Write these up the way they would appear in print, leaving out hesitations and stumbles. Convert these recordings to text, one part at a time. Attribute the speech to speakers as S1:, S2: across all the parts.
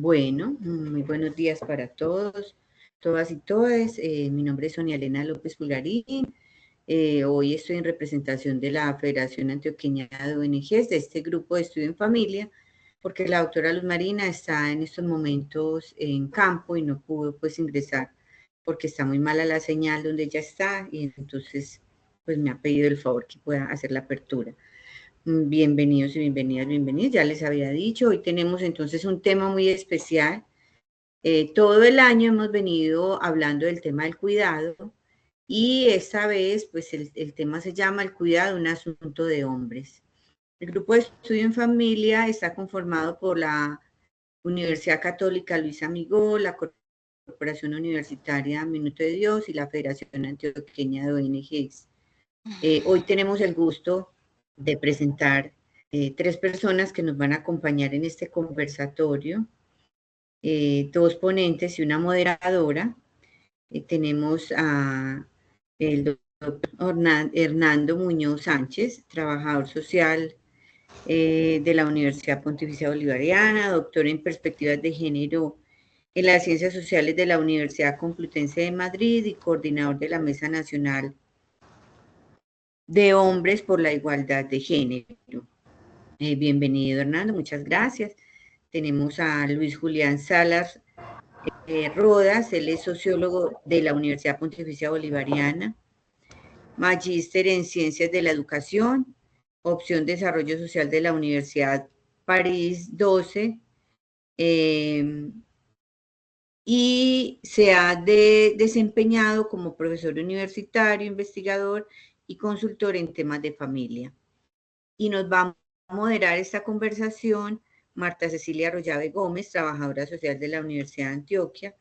S1: Bueno, muy buenos días para todos, todas y todas. Mi nombre es Sonia Elena López Pulgarín. Hoy estoy en representación de la Federación Antioqueña de ONGs, de este grupo de estudio en familia, porque la doctora Luz Marina está en estos momentos en campo y no pudo pues ingresar porque está muy mala la señal donde ella está y entonces pues me ha pedido el favor que pueda hacer la apertura. Bienvenidos y bienvenidas, bienvenidos. Ya les había dicho, hoy tenemos entonces un tema muy especial. Todo el año hemos venido hablando del tema del cuidado y esta vez pues el tema se llama el cuidado, un asunto de hombres. El grupo de estudio en familia está conformado por la Universidad Católica Luis Amigó, la Corporación Universitaria Minuto de Dios y la Federación Antioqueña de ONGs. Hoy tenemos el gusto de presentar tres personas que nos van a acompañar en este conversatorio, dos ponentes y una moderadora. Tenemos a el doctor Hernando Muñoz Sánchez, trabajador social de la Universidad Pontificia Bolivariana, doctor en perspectivas de género en las ciencias sociales de la Universidad Complutense de Madrid y coordinador de la Mesa Nacional de Hombres por la Igualdad de Género. Bienvenido, Hernando, muchas gracias. Tenemos a Luis Julián Salas Rodas, él es sociólogo de la Universidad Pontificia Bolivariana, magíster en Ciencias de la Educación, opción Desarrollo Social de la Universidad París 12, y se ha desempeñado como profesor universitario, investigador y consultor en temas de familia. Y nos va a moderar esta conversación Marta Cecilia Arroyave Gómez, trabajadora social de la Universidad de Antioquia,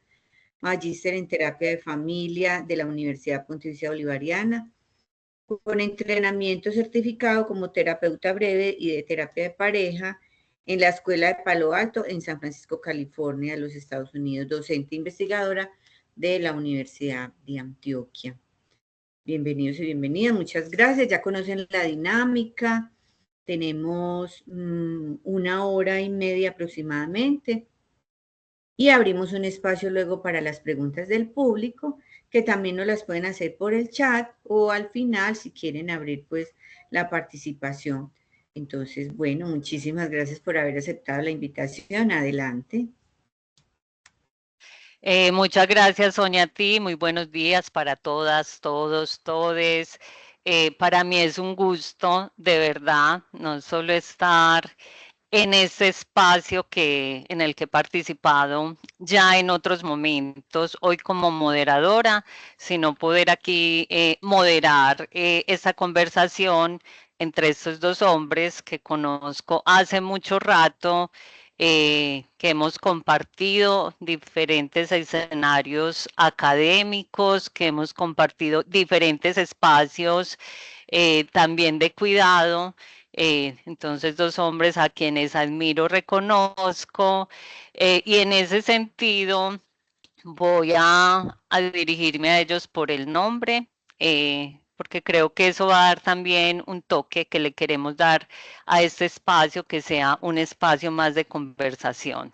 S1: magíster en terapia de familia de la Universidad Pontificia Bolivariana, con entrenamiento certificado como terapeuta breve y de terapia de pareja en la Escuela de Palo Alto en San Francisco, California, de los Estados Unidos, docente investigadora de la Universidad de Antioquia. Bienvenidos y bienvenidas, muchas gracias. Ya conocen la dinámica. Tenemos 1 hora y media aproximadamente y abrimos un espacio luego para las preguntas del público, que también nos las pueden hacer por el chat o al final si quieren abrir pues la participación. Entonces, bueno, muchísimas gracias por haber aceptado la invitación. Adelante.
S2: Muchas gracias, Sonia, a ti. Muy buenos días para todas, todos, todes. Para mí es un gusto, de verdad, no solo estar en este espacio en el que he participado ya en otros momentos, hoy como moderadora, sino poder aquí moderar esta conversación entre estos dos hombres que conozco hace mucho rato, que hemos compartido diferentes escenarios académicos, que hemos compartido diferentes espacios también de cuidado. Entonces, dos hombres a quienes admiro, reconozco, y en ese sentido voy a dirigirme a ellos por el nombre, porque creo que eso va a dar también un toque que le queremos dar a este espacio, que sea un espacio más de conversación.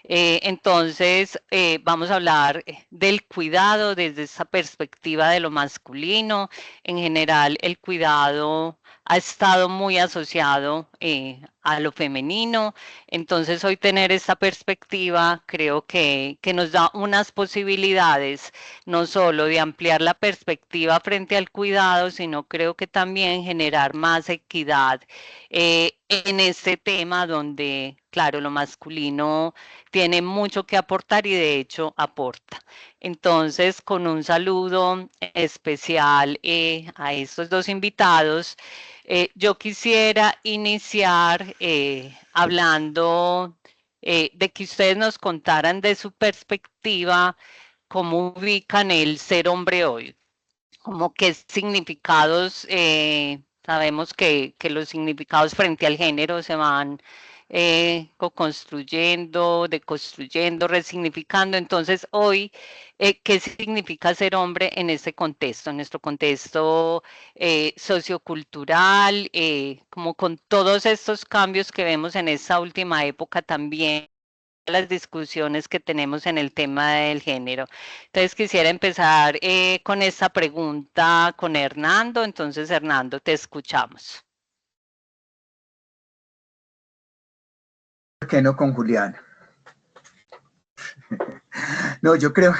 S2: Entonces, vamos a hablar del cuidado desde esa perspectiva de lo masculino. En general, el cuidado ha estado muy asociado a lo femenino. Entonces, hoy tener esta perspectiva creo que nos da unas posibilidades, no solo de ampliar la perspectiva frente al cuidado, sino creo que también generar más equidad en este tema donde, claro, lo masculino tiene mucho que aportar y de hecho aporta. Entonces, con un saludo especial a estos dos invitados, yo quisiera iniciar hablando de que ustedes nos contaran de su perspectiva cómo ubican el ser hombre hoy, como qué significados, sabemos que los significados frente al género se van co-construyendo, deconstruyendo, resignificando. Entonces, hoy, ¿qué significa ser hombre en este contexto, en nuestro contexto sociocultural, como con todos estos cambios que vemos en esta última época también? las discusiones que tenemos en el tema del género. Entonces quisiera empezar con esta pregunta con Hernando. Entonces, Hernando, te escuchamos.
S3: ¿Por qué no con Juliana? No, yo creo,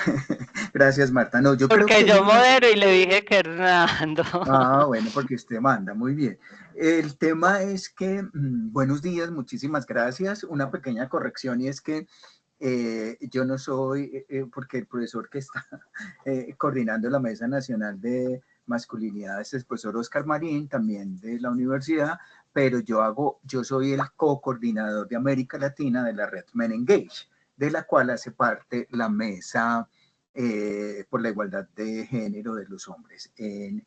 S3: gracias Marta, no, yo
S2: Porque
S3: creo que...
S2: yo modero y le dije que Hernando.
S3: Ah, bueno, porque usted manda, muy bien. El tema es que, buenos días, muchísimas gracias. Una pequeña corrección y es que yo no soy, porque el profesor que está coordinando la Mesa Nacional de Masculinidades es el profesor Oscar Marín, también de la universidad, pero yo soy el co-coordinador de América Latina de la red Men Engage, de la cual hace parte la Mesa por la Igualdad de Género de los Hombres en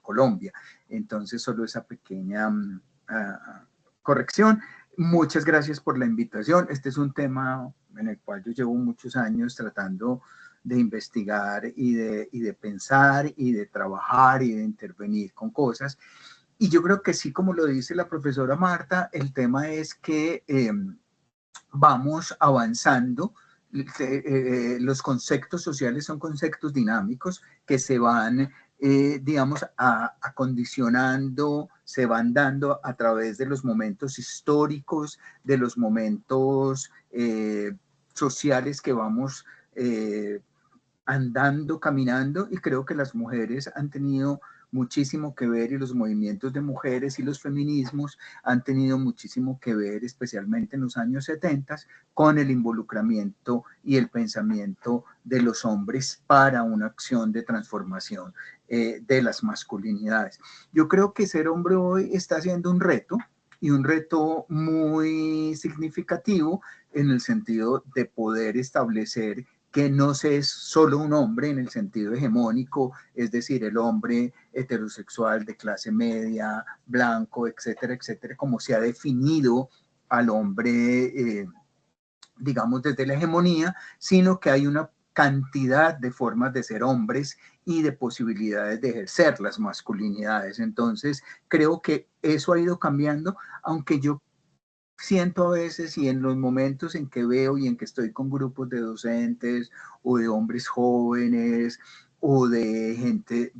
S3: Colombia. Entonces, solo esa pequeña corrección. Muchas gracias por la invitación. Este es un tema en el cual yo llevo muchos años tratando de investigar y de pensar y de trabajar y de intervenir con cosas. Y yo creo que sí, como lo dice la profesora Marta, el tema es que vamos avanzando. Los conceptos sociales son conceptos dinámicos que se van, digamos, acondicionando, se van dando a través de los momentos históricos, de los momentos sociales que vamos andando, caminando, y creo que las mujeres han tenido muchísimo que ver y los movimientos de mujeres y los feminismos han tenido muchísimo que ver, especialmente en los años 70, con el involucramiento y el pensamiento de los hombres para una acción de transformación de las masculinidades. Yo creo que ser hombre hoy está siendo un reto, y un reto muy significativo en el sentido de poder establecer que no se es solo un hombre en el sentido hegemónico, es decir, el hombre heterosexual de clase media, blanco, etcétera, etcétera, como se ha definido al hombre, digamos, desde la hegemonía, sino que hay una cantidad de formas de ser hombres y de posibilidades de ejercer las masculinidades. Entonces, creo que eso ha ido cambiando, aunque yo siento a veces y en los momentos en que veo y en que estoy con grupos de docentes o de hombres jóvenes o de gente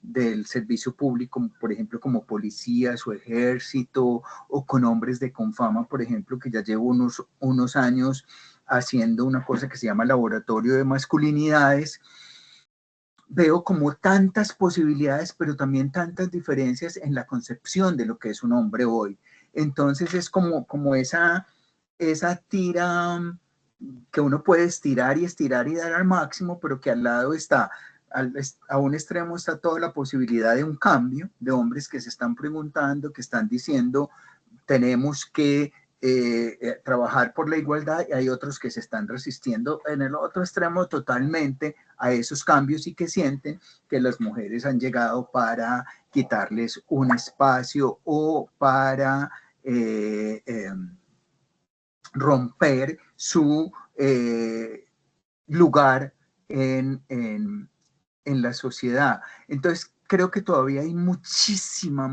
S3: del servicio público, por ejemplo, como policías o ejército, o con hombres de Confama, por ejemplo, que ya llevo unos años haciendo una cosa que se llama laboratorio de masculinidades, veo como tantas posibilidades, pero también tantas diferencias en la concepción de lo que es un hombre hoy. Entonces es como esa tira que uno puede estirar y dar al máximo, pero que al lado está, a un extremo está toda la posibilidad de un cambio, de hombres que se están preguntando, que están diciendo, tenemos que trabajar por la igualdad, y hay otros que se están resistiendo en el otro extremo totalmente a esos cambios y que sienten que las mujeres han llegado para quitarles un espacio o para romper su lugar en la sociedad. Entonces, creo que todavía hay muchísima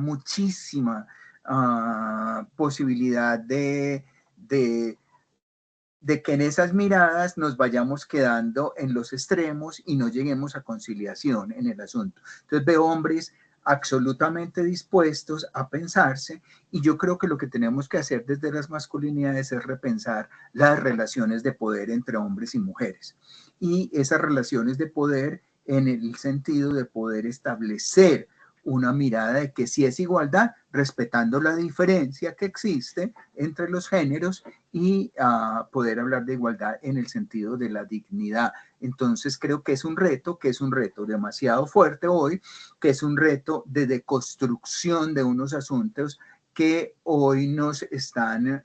S3: posibilidad de que en esas miradas nos vayamos quedando en los extremos y no lleguemos a conciliación en el asunto. Entonces veo hombres absolutamente dispuestos a pensarse, y yo creo que lo que tenemos que hacer desde las masculinidades es repensar las relaciones de poder entre hombres y mujeres, y esas relaciones de poder en el sentido de poder establecer una mirada de que sí es igualdad, respetando la diferencia que existe entre los géneros, y poder hablar de igualdad en el sentido de la dignidad. Entonces creo que es un reto demasiado fuerte hoy, que es un reto de deconstrucción de unos asuntos que hoy nos están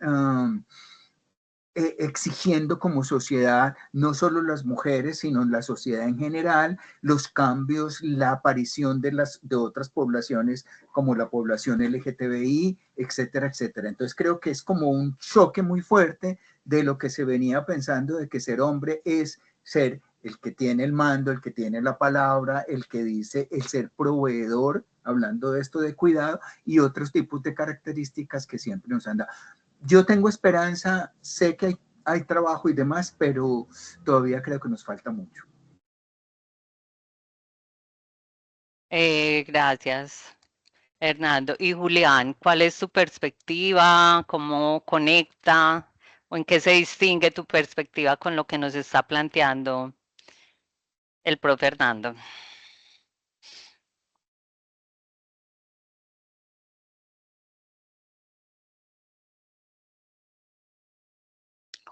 S3: exigiendo como sociedad, no solo las mujeres, sino la sociedad en general, los cambios, la aparición de otras poblaciones como la población LGTBI, etcétera, etcétera. Entonces creo que es como un choque muy fuerte de lo que se venía pensando de que ser hombre es ser el que tiene el mando, el que tiene la palabra, el que dice, el ser proveedor, hablando de esto de cuidado, y otros tipos de características que siempre nos han dado. Yo tengo esperanza, sé que hay trabajo y demás, pero todavía creo que nos falta mucho.
S2: Gracias, Hernando. Y Julián, ¿cuál es tu perspectiva? ¿Cómo conecta? ¿O en qué se distingue tu perspectiva con lo que nos está planteando el profe Hernando?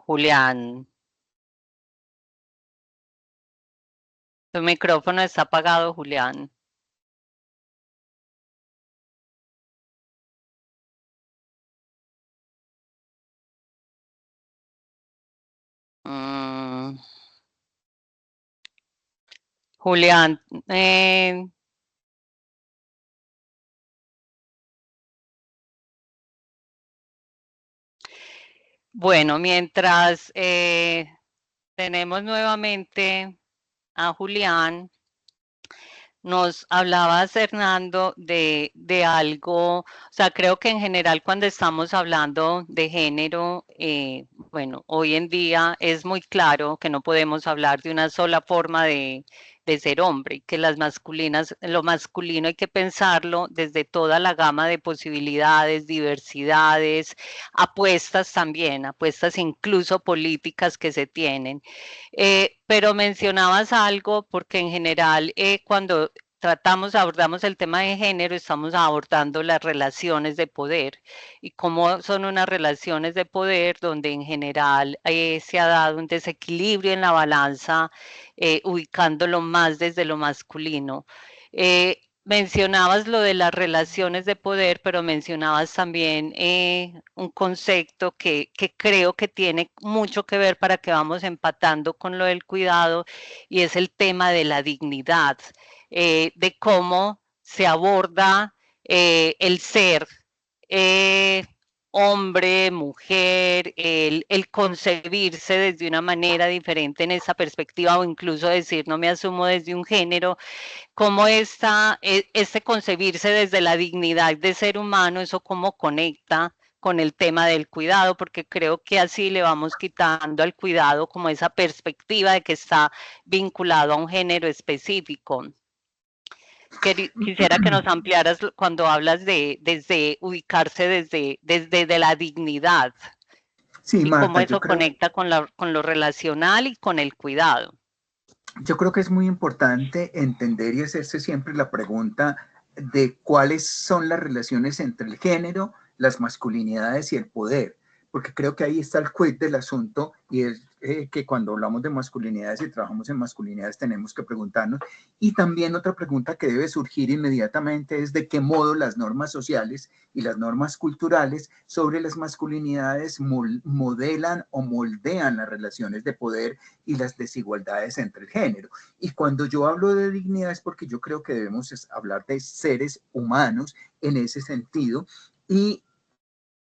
S2: Julián, tu micrófono está apagado, Julián. Julián, bueno, mientras tenemos nuevamente a Julián, nos hablabas, Hernando, de algo, o sea, creo que en general cuando estamos hablando de género, bueno, hoy en día es muy claro que no podemos hablar de una sola forma de ser hombre, que las masculinas, lo masculino hay que pensarlo desde toda la gama de posibilidades, diversidades, apuestas también, apuestas incluso políticas que se tienen. Pero mencionabas algo porque en general cuando abordamos el tema de género, estamos abordando las relaciones de poder y cómo son unas relaciones de poder donde en general se ha dado un desequilibrio en la balanza, ubicándolo más desde lo masculino. Mencionabas lo de las relaciones de poder, pero mencionabas también un concepto que creo que tiene mucho que ver para que vamos empatando con lo del cuidado y es el tema de la dignidad, de cómo se aborda el ser hombre, mujer, el concebirse desde una manera diferente en esa perspectiva o incluso decir no me asumo desde un género, cómo este concebirse desde la dignidad de ser humano, eso cómo conecta con el tema del cuidado, porque creo que así le vamos quitando al cuidado como esa perspectiva de que está vinculado a un género específico. Quisiera que nos ampliaras cuando hablas de desde ubicarse desde la dignidad
S3: Sí,
S2: y cómo
S3: Marta,
S2: eso conecta con lo relacional y con el cuidado.
S3: yo creo que es muy importante entender y hacerse siempre la pregunta de cuáles son las relaciones entre el género, las masculinidades y el poder, porque creo que ahí está el quid del asunto y es que cuando hablamos de masculinidades y trabajamos en masculinidades tenemos que preguntarnos. Y también otra pregunta que debe surgir inmediatamente es de qué modo las normas sociales y las normas culturales sobre las masculinidades modelan o moldean las relaciones de poder y las desigualdades entre el género. Y cuando yo hablo de dignidad es porque yo creo que debemos hablar de seres humanos en ese sentido y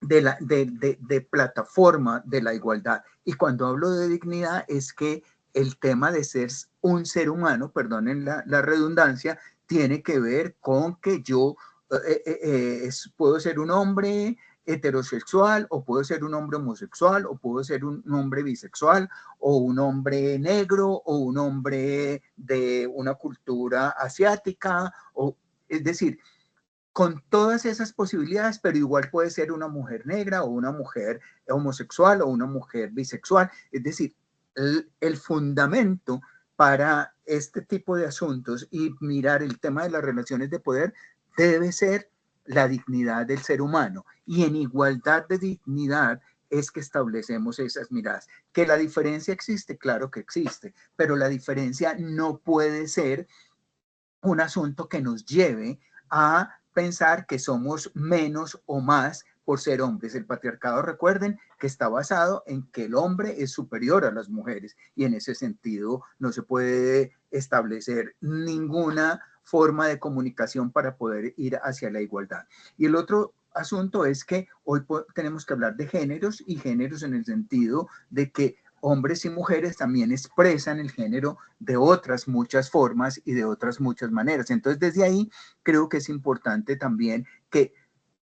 S3: de plataforma de la igualdad. Y cuando hablo de dignidad es que el tema de ser un ser humano, perdonen la redundancia, tiene que ver con que yo puedo ser un hombre heterosexual o puedo ser un hombre homosexual o puedo ser un hombre bisexual o un hombre negro o un hombre de una cultura asiática o es decir, con todas esas posibilidades, pero igual puede ser una mujer negra o una mujer homosexual o una mujer bisexual. Es decir, el fundamento para este tipo de asuntos y mirar el tema de las relaciones de poder debe ser la dignidad del ser humano. Y en igualdad de dignidad es que establecemos esas miradas. Que la diferencia existe, claro que existe, pero la diferencia no puede ser un asunto que nos lleve a pensar que somos menos o más por ser hombres. El patriarcado, recuerden, que está basado en que el hombre es superior a las mujeres y en ese sentido no se puede establecer ninguna forma de comunicación para poder ir hacia la igualdad. Y el otro asunto es que hoy tenemos que hablar de géneros y géneros en el sentido de que hombres y mujeres también expresan el género de otras muchas formas y de otras muchas maneras. Entonces, desde ahí creo que es importante también que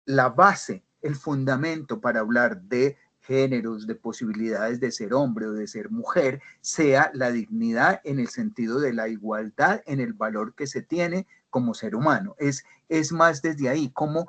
S3: la base el fundamento para hablar de géneros, de posibilidades de ser hombre o de ser mujer, sea la dignidad en el sentido de la igualdad en el valor que se tiene como ser humano. Es más desde ahí, cómo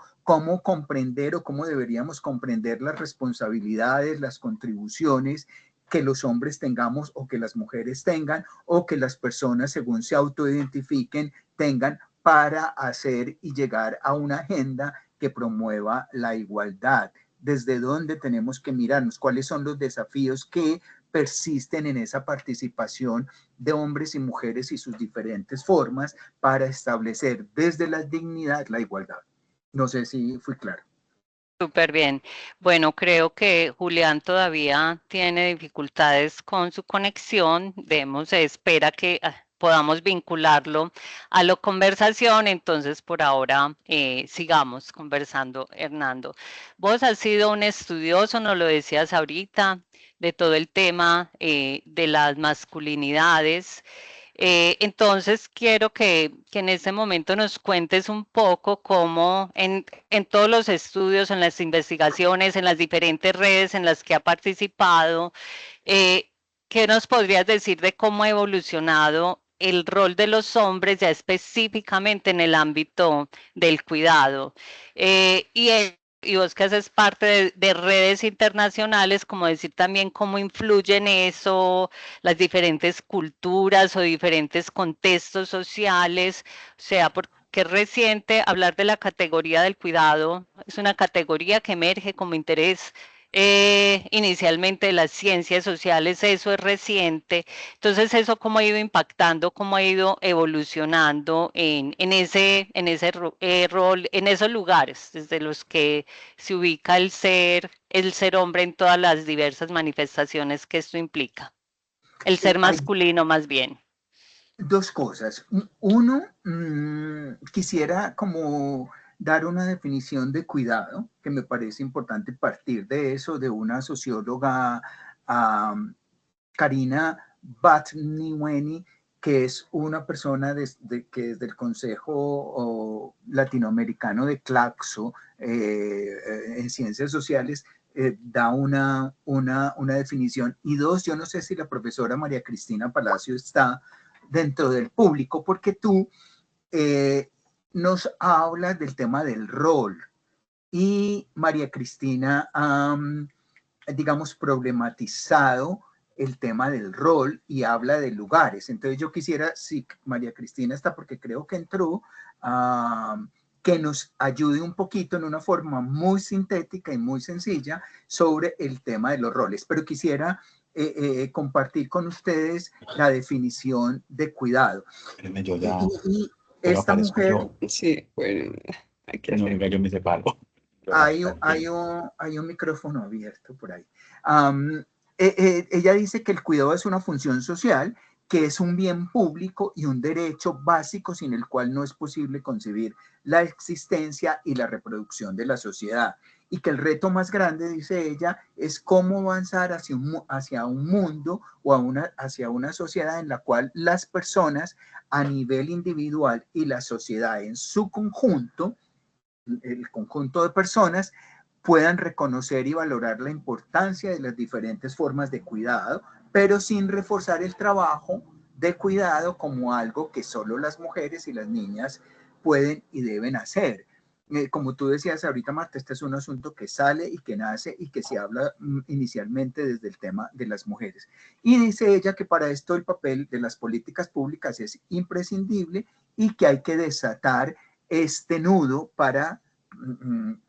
S3: comprender o cómo deberíamos comprender las responsabilidades, las contribuciones que los hombres tengamos o que las mujeres tengan o que las personas según se autoidentifiquen tengan para hacer y llegar a una agenda que promueva la igualdad. Desde dónde tenemos que mirarnos, cuáles son los desafíos que persisten en esa participación de hombres y mujeres y sus diferentes formas para establecer desde la dignidad la igualdad. No sé si fui claro.
S2: Súper bien. Bueno, creo que Julián todavía tiene dificultades con su conexión. Espera que podamos vincularlo a la conversación. Entonces, por ahora, sigamos conversando, Hernando. Vos has sido un estudioso, nos lo decías ahorita, de todo el tema de las masculinidades. Entonces, quiero que en este momento nos cuentes un poco cómo en todos los estudios, en las investigaciones, en las diferentes redes en las que ha participado, ¿qué nos podrías decir de cómo ha evolucionado el rol de los hombres ya específicamente en el ámbito del cuidado? Y vos que haces parte de redes internacionales, como decir también cómo influye en eso las diferentes culturas o diferentes contextos sociales, o sea, porque es reciente hablar de la categoría del cuidado, es una categoría que emerge como interés inicialmente de las ciencias sociales, eso es reciente. Entonces, eso cómo ha ido impactando, cómo ha ido evolucionando en ese rol, en esos lugares desde los que se ubica el ser hombre en todas las diversas manifestaciones que esto implica. El ser masculino más bien.
S3: Dos cosas. Uno, quisiera como dar una definición de cuidado, que me parece importante partir de eso, de una socióloga, Karina Batniweni, que es una persona que es del Consejo Latinoamericano de Claxo en Ciencias Sociales, da una definición. Y dos, yo no sé si la profesora María Cristina Palacio está dentro del público, porque tú nos hablas del tema del rol y María Cristina ha, digamos, problematizado el tema del rol y habla de lugares. Entonces yo quisiera, si María Cristina está, porque creo que entró, que nos ayude un poquito en una forma muy sintética y muy sencilla sobre el tema de los roles. Pero quisiera compartir con ustedes la definición de cuidado.
S4: Yo ya,
S3: y esta mujer...
S4: Yo.
S5: Sí, bueno, hay que
S4: no, yo me separo.
S3: Hay un micrófono abierto por ahí. Ella dice que el cuidado es una función social, que es un bien público y un derecho básico sin el cual no es posible concebir la existencia y la reproducción de la sociedad. Y que el reto más grande, dice ella, es cómo avanzar hacia un mundo o hacia una sociedad en la cual las personas a nivel individual y la sociedad en su conjunto, el conjunto de personas, puedan reconocer y valorar la importancia de las diferentes formas de cuidado, pero sin reforzar el trabajo de cuidado como algo que solo las mujeres y las niñas pueden y deben hacer. Como tú decías ahorita, Marta, este es un asunto que sale y que nace y que se habla inicialmente desde el tema de las mujeres. Y dice ella que para esto el papel de las políticas públicas es imprescindible y que hay que desatar este nudo para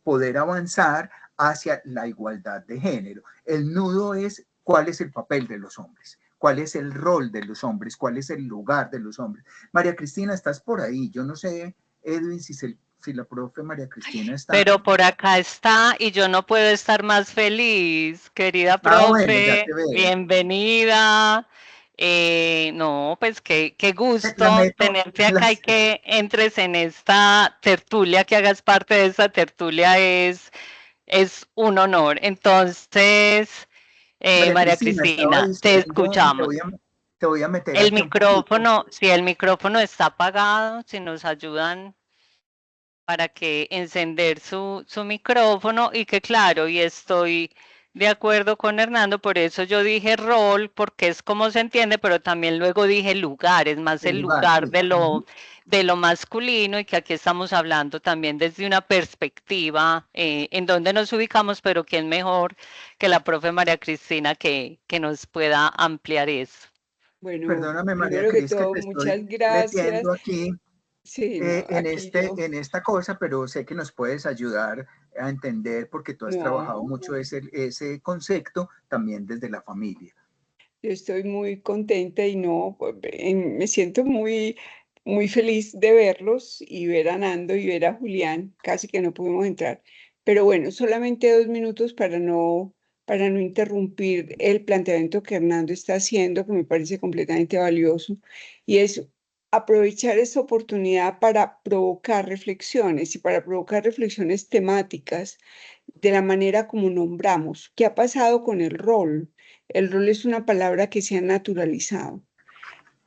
S3: poder avanzar hacia la igualdad de género. El nudo es cuál es el papel de los hombres, cuál es el rol de los hombres, cuál es el lugar de los hombres. María Cristina, estás por ahí. Yo no sé, Edwin, si la profe María Cristina está.
S2: Pero por acá está y yo no puedo estar más feliz, querida profe.
S3: Bueno,
S2: bienvenida. No, pues qué gusto tenerte acá y que entres en esta tertulia, que hagas parte de esta tertulia es un honor. Entonces, María Cristina, te escuchamos.
S3: Te voy a meter
S2: el micrófono, si el micrófono está apagado, si nos ayudan. para que encender su micrófono y que claro, y estoy de acuerdo con Hernando, por eso yo dije rol, porque es como se entiende, pero también luego dije lugar, es más el lugar
S3: sí.
S2: de lo masculino y que aquí estamos hablando también desde una perspectiva en donde nos ubicamos, pero quién mejor que la profe María Cristina que nos pueda ampliar eso.
S5: Bueno,
S3: Perdóname, María
S5: primero que
S3: Cris, que
S5: todo,
S3: te estoy
S5: muchas gracias.
S3: metiendo aquí
S5: Sí, no, aquí yo,
S3: en esta cosa, pero sé que nos puedes ayudar a entender porque tú has trabajado
S5: no,
S3: mucho ese concepto también desde la familia.
S5: yo estoy muy contenta y no, pues, me siento muy, muy feliz de verlos y ver a Nando y ver a Julián. Casi que no pudimos entrar. Pero bueno, solamente 2 minutos para no interrumpir el planteamiento que Hernando está haciendo, que me parece completamente valioso, y es aprovechar esta oportunidad para provocar reflexiones y para provocar reflexiones temáticas de la manera como nombramos. ¿Qué ha pasado con el rol? El rol es una palabra que se ha naturalizado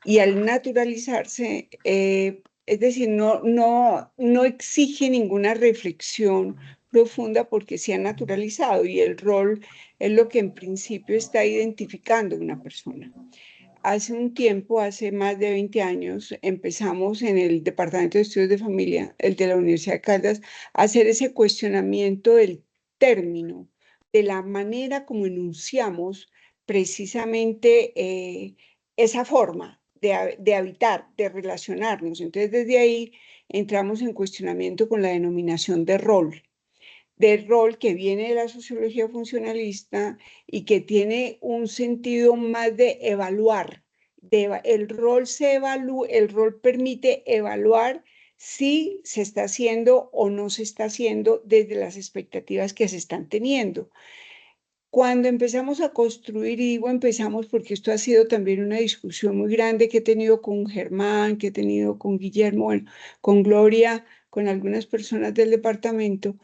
S5: y al naturalizarse, es decir, no exige ninguna reflexión profunda porque se ha naturalizado y el rol es lo que en principio está identificando una persona. Hace un tiempo, hace más de 20 años, empezamos en el Departamento de Estudios de Familia, el de la Universidad de Caldas, a hacer ese cuestionamiento del término, de la manera como enunciamos precisamente esa forma de habitar, de relacionarnos. Entonces, desde ahí entramos en cuestionamiento con la denominación de rol que viene de la sociología funcionalista y que tiene un sentido más de evaluar. El rol el rol permite evaluar si se está haciendo o no se está haciendo desde las expectativas que se están teniendo. Cuando empezamos a construir, y digo empezamos porque esto ha sido también una discusión muy grande que he tenido con Germán, que he tenido con Guillermo, bueno, con Gloria, con algunas personas del departamento.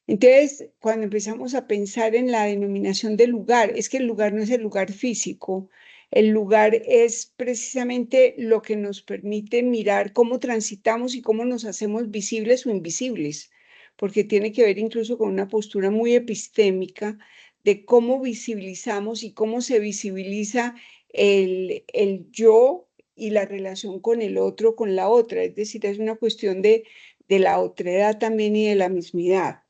S5: Entonces, cuando empezamos a pensar en la denominación del lugar, es que el lugar no es el lugar físico, el lugar es precisamente lo que nos permite mirar cómo transitamos y cómo nos hacemos visibles o invisibles, porque tiene que ver incluso con una postura muy epistémica de cómo visibilizamos y cómo se visibiliza el yo y la relación con el otro, con la otra, es decir, es una cuestión de la otredad también y de la mismidad.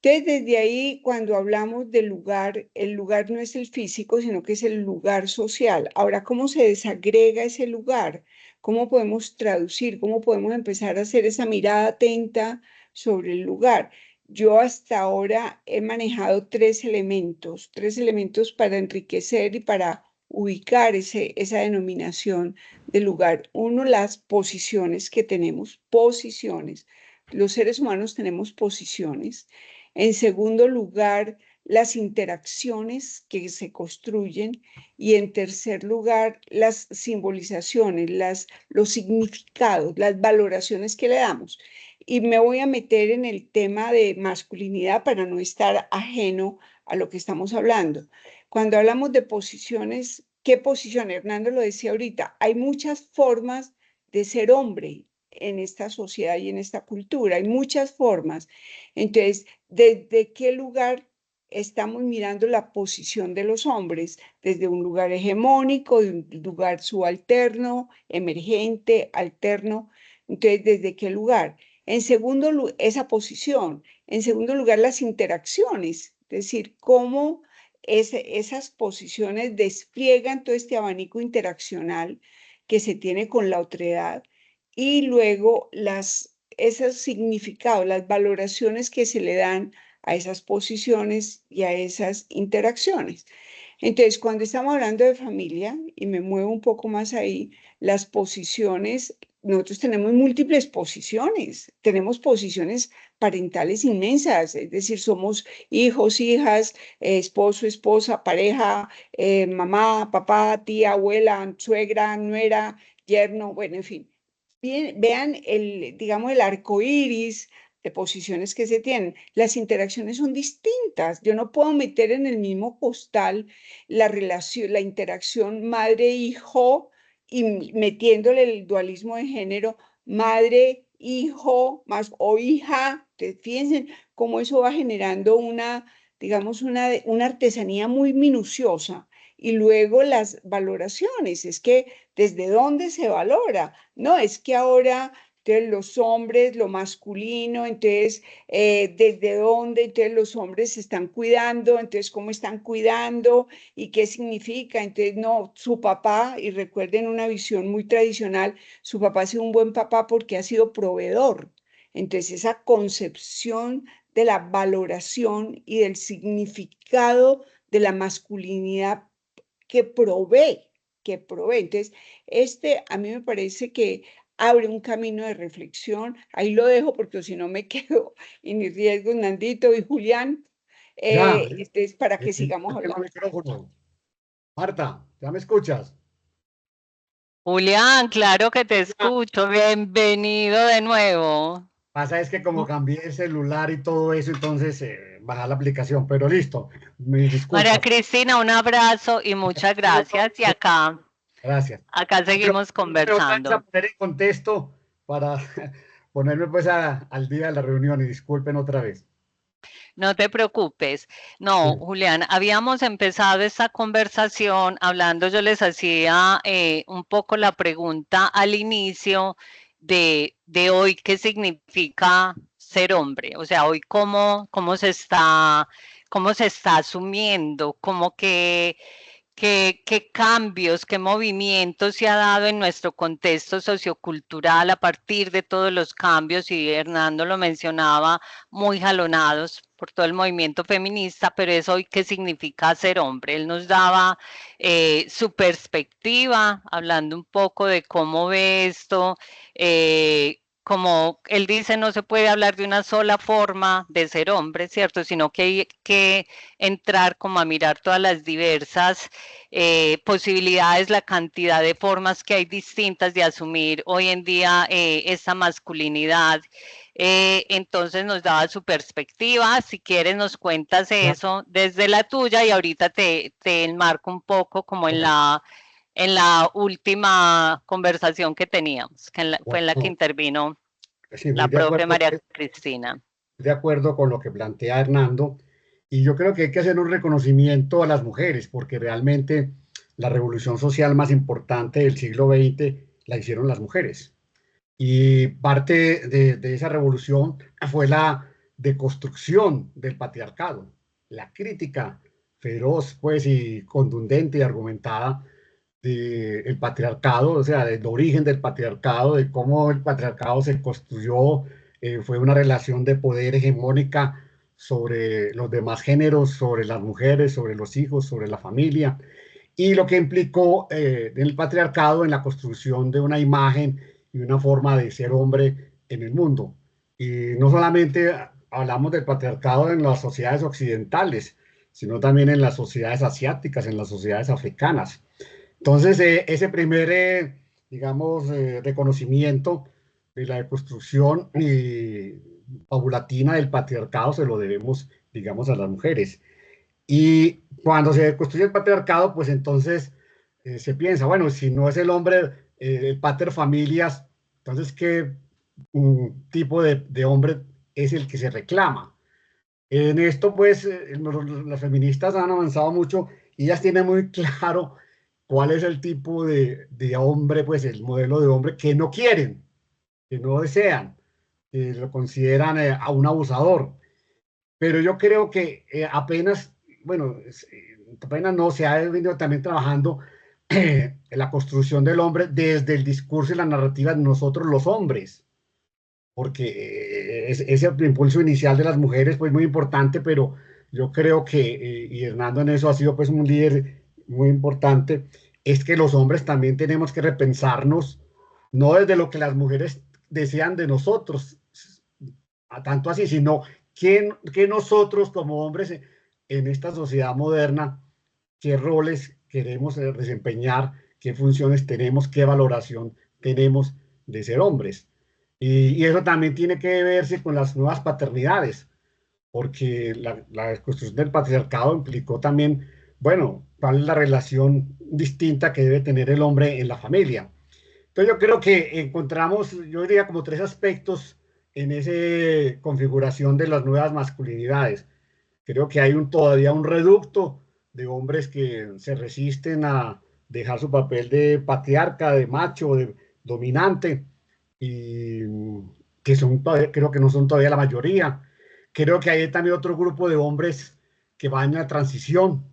S5: Entonces, desde ahí, cuando hablamos del lugar, el lugar no es el físico, sino que es el lugar social. Ahora, ¿cómo se desagrega ese lugar? ¿Cómo podemos traducir? ¿Cómo podemos empezar a hacer esa mirada atenta sobre el lugar? Yo hasta ahora he manejado tres elementos para enriquecer y para ubicar esa denominación del lugar. Uno, las posiciones que tenemos, posiciones. Los seres humanos tenemos posiciones. En segundo lugar, las interacciones que se construyen. Y en tercer lugar, las simbolizaciones, los significados, las valoraciones que le damos. Y me voy a meter en el tema de masculinidad para no estar ajeno a lo que estamos hablando. Cuando hablamos de posiciones, ¿qué posición? Hernando lo decía ahorita, hay muchas formas de ser hombre en esta sociedad y en esta cultura, hay muchas formas. Entonces, ¿desde qué lugar estamos mirando la posición de los hombres? Desde un lugar hegemónico, de un lugar subalterno, emergente, alterno. Entonces, ¿desde qué lugar? En segundo lugar, esa posición. En segundo lugar, las interacciones, es decir, cómo esas posiciones despliegan todo este abanico interaccional que se tiene con la otredad y luego esos significados, las valoraciones que se le dan a esas posiciones y a esas interacciones. Entonces, cuando estamos hablando de familia, y me muevo un poco más ahí, las posiciones, nosotros tenemos múltiples posiciones, tenemos posiciones parentales inmensas, es decir, somos hijos, hijas, esposo, esposa, pareja, mamá, papá, tía, abuela, suegra, nuera, yerno, bueno, en fin. Bien, vean digamos, el arco iris de posiciones que se tienen. Las interacciones son distintas. Yo no puedo meter en el mismo costal la relación, la interacción madre-hijo y metiéndole el dualismo de género, madre hijo más o hija. Entonces, fíjense cómo eso va generando una, digamos, una artesanía muy minuciosa. Y luego las valoraciones, es que desde dónde se valora, no es que ahora entonces, los hombres, lo masculino, entonces, desde dónde, entonces los hombres se están cuidando, entonces, cómo están cuidando y qué significa. Entonces, no, su papá, y recuerden una visión muy tradicional, su papá ha sido un buen papá porque ha sido proveedor. Entonces, esa concepción de la valoración y del significado de la masculinidad que provee, que provee. Entonces, a mí me parece que abre un camino de reflexión. Ahí lo dejo porque si no me quedo en mis riesgos, Nandito y Julián,
S4: Ya,
S5: es para que
S4: el
S5: sigamos hablando.
S4: micrófono. Marta, ¿ya me escuchas?
S2: Julián, claro que te escucho. Bienvenido de nuevo.
S4: Pasa es que como cambié el celular y todo eso, entonces baja la aplicación, pero listo, mis
S2: María
S4: disculpas.
S2: Cristina, un abrazo y muchas gracias. Y acá
S4: Gracias.
S2: seguimos
S4: Me voy a
S2: conversando.
S4: poner en contexto para ponerme pues al día de la reunión y disculpen otra vez.
S2: No te preocupes. No, Julián, habíamos empezado esta conversación hablando, yo les hacía un poco la pregunta al inicio de hoy, ¿qué significa ser hombre? O sea, hoy cómo se está asumiendo, qué cambios, qué movimientos se ha dado en nuestro contexto sociocultural a partir de todos los cambios, y Hernando lo mencionaba, muy jalonados por todo el movimiento feminista, pero es hoy qué significa ser hombre. Él nos daba su perspectiva, hablando un poco de cómo ve esto, como él dice, no se puede hablar de una sola forma de ser hombre, ¿cierto? Sino que hay que entrar como a mirar todas las diversas posibilidades, la cantidad de formas que hay distintas de asumir hoy en día esta masculinidad. Entonces nos daba su perspectiva. Si quieres nos cuentas eso desde la tuya y ahorita te enmarco un poco como en la última conversación que teníamos, que fue en la que intervino
S4: Sí,
S2: la
S4: muy de
S2: profe
S4: acuerdo,
S2: María Cristina.
S4: de acuerdo con lo que plantea Hernando, y yo creo que hay que hacer un reconocimiento a las mujeres, porque realmente la revolución social más importante del siglo XX la hicieron las mujeres. Y parte de esa revolución fue la deconstrucción del patriarcado, la crítica feroz, pues, y contundente y argumentada del patriarcado, o sea, del origen del patriarcado, de cómo el patriarcado se construyó, fue una relación de poder hegemónica sobre los demás géneros, sobre las mujeres, sobre los hijos, sobre la familia, y lo que implicó el patriarcado en la construcción de una imagen y una forma de ser hombre en el mundo. Y no solamente hablamos del patriarcado en las sociedades occidentales, sino también en las sociedades asiáticas, en las sociedades africanas. Entonces, ese primer, digamos, reconocimiento de la deconstrucción paulatina del patriarcado se lo debemos, digamos, a las mujeres. Y cuando se construye el patriarcado, pues entonces se piensa, bueno, si no es el hombre, el pater familias, entonces, ¿qué tipo de hombre es el que se reclama? En esto, pues, las feministas han avanzado mucho y ellas tienen muy claro cuál es el tipo de hombre, pues, el modelo de hombre que no quieren, que no desean, que lo consideran a un abusador. Pero yo creo que apenas, bueno, apenas no, se ha venido también trabajando en la construcción del hombre desde el discurso y la narrativa de nosotros los hombres, porque ese impulso inicial de las mujeres fue muy importante, pero yo creo que, y Hernando en eso ha sido pues un líder muy importante, es que los hombres también tenemos que repensarnos, no desde lo que las mujeres desean de nosotros, a tanto así, sino que nosotros como hombres en esta sociedad moderna, qué roles queremos desempeñar, qué funciones tenemos, qué valoración tenemos de ser hombres. Y eso también tiene que verse con las nuevas paternidades, porque la construcción del patriarcado implicó también, bueno, cuál es la relación distinta que debe tener el hombre en la familia. Entonces yo creo que encontramos, yo diría como 3 aspectos en esa configuración de las nuevas masculinidades. Creo que hay todavía un reducto de hombres que se resisten a dejar su papel de patriarca, de macho, de dominante, y que creo que no son todavía la mayoría. Creo que hay también otro grupo de hombres que van a transición,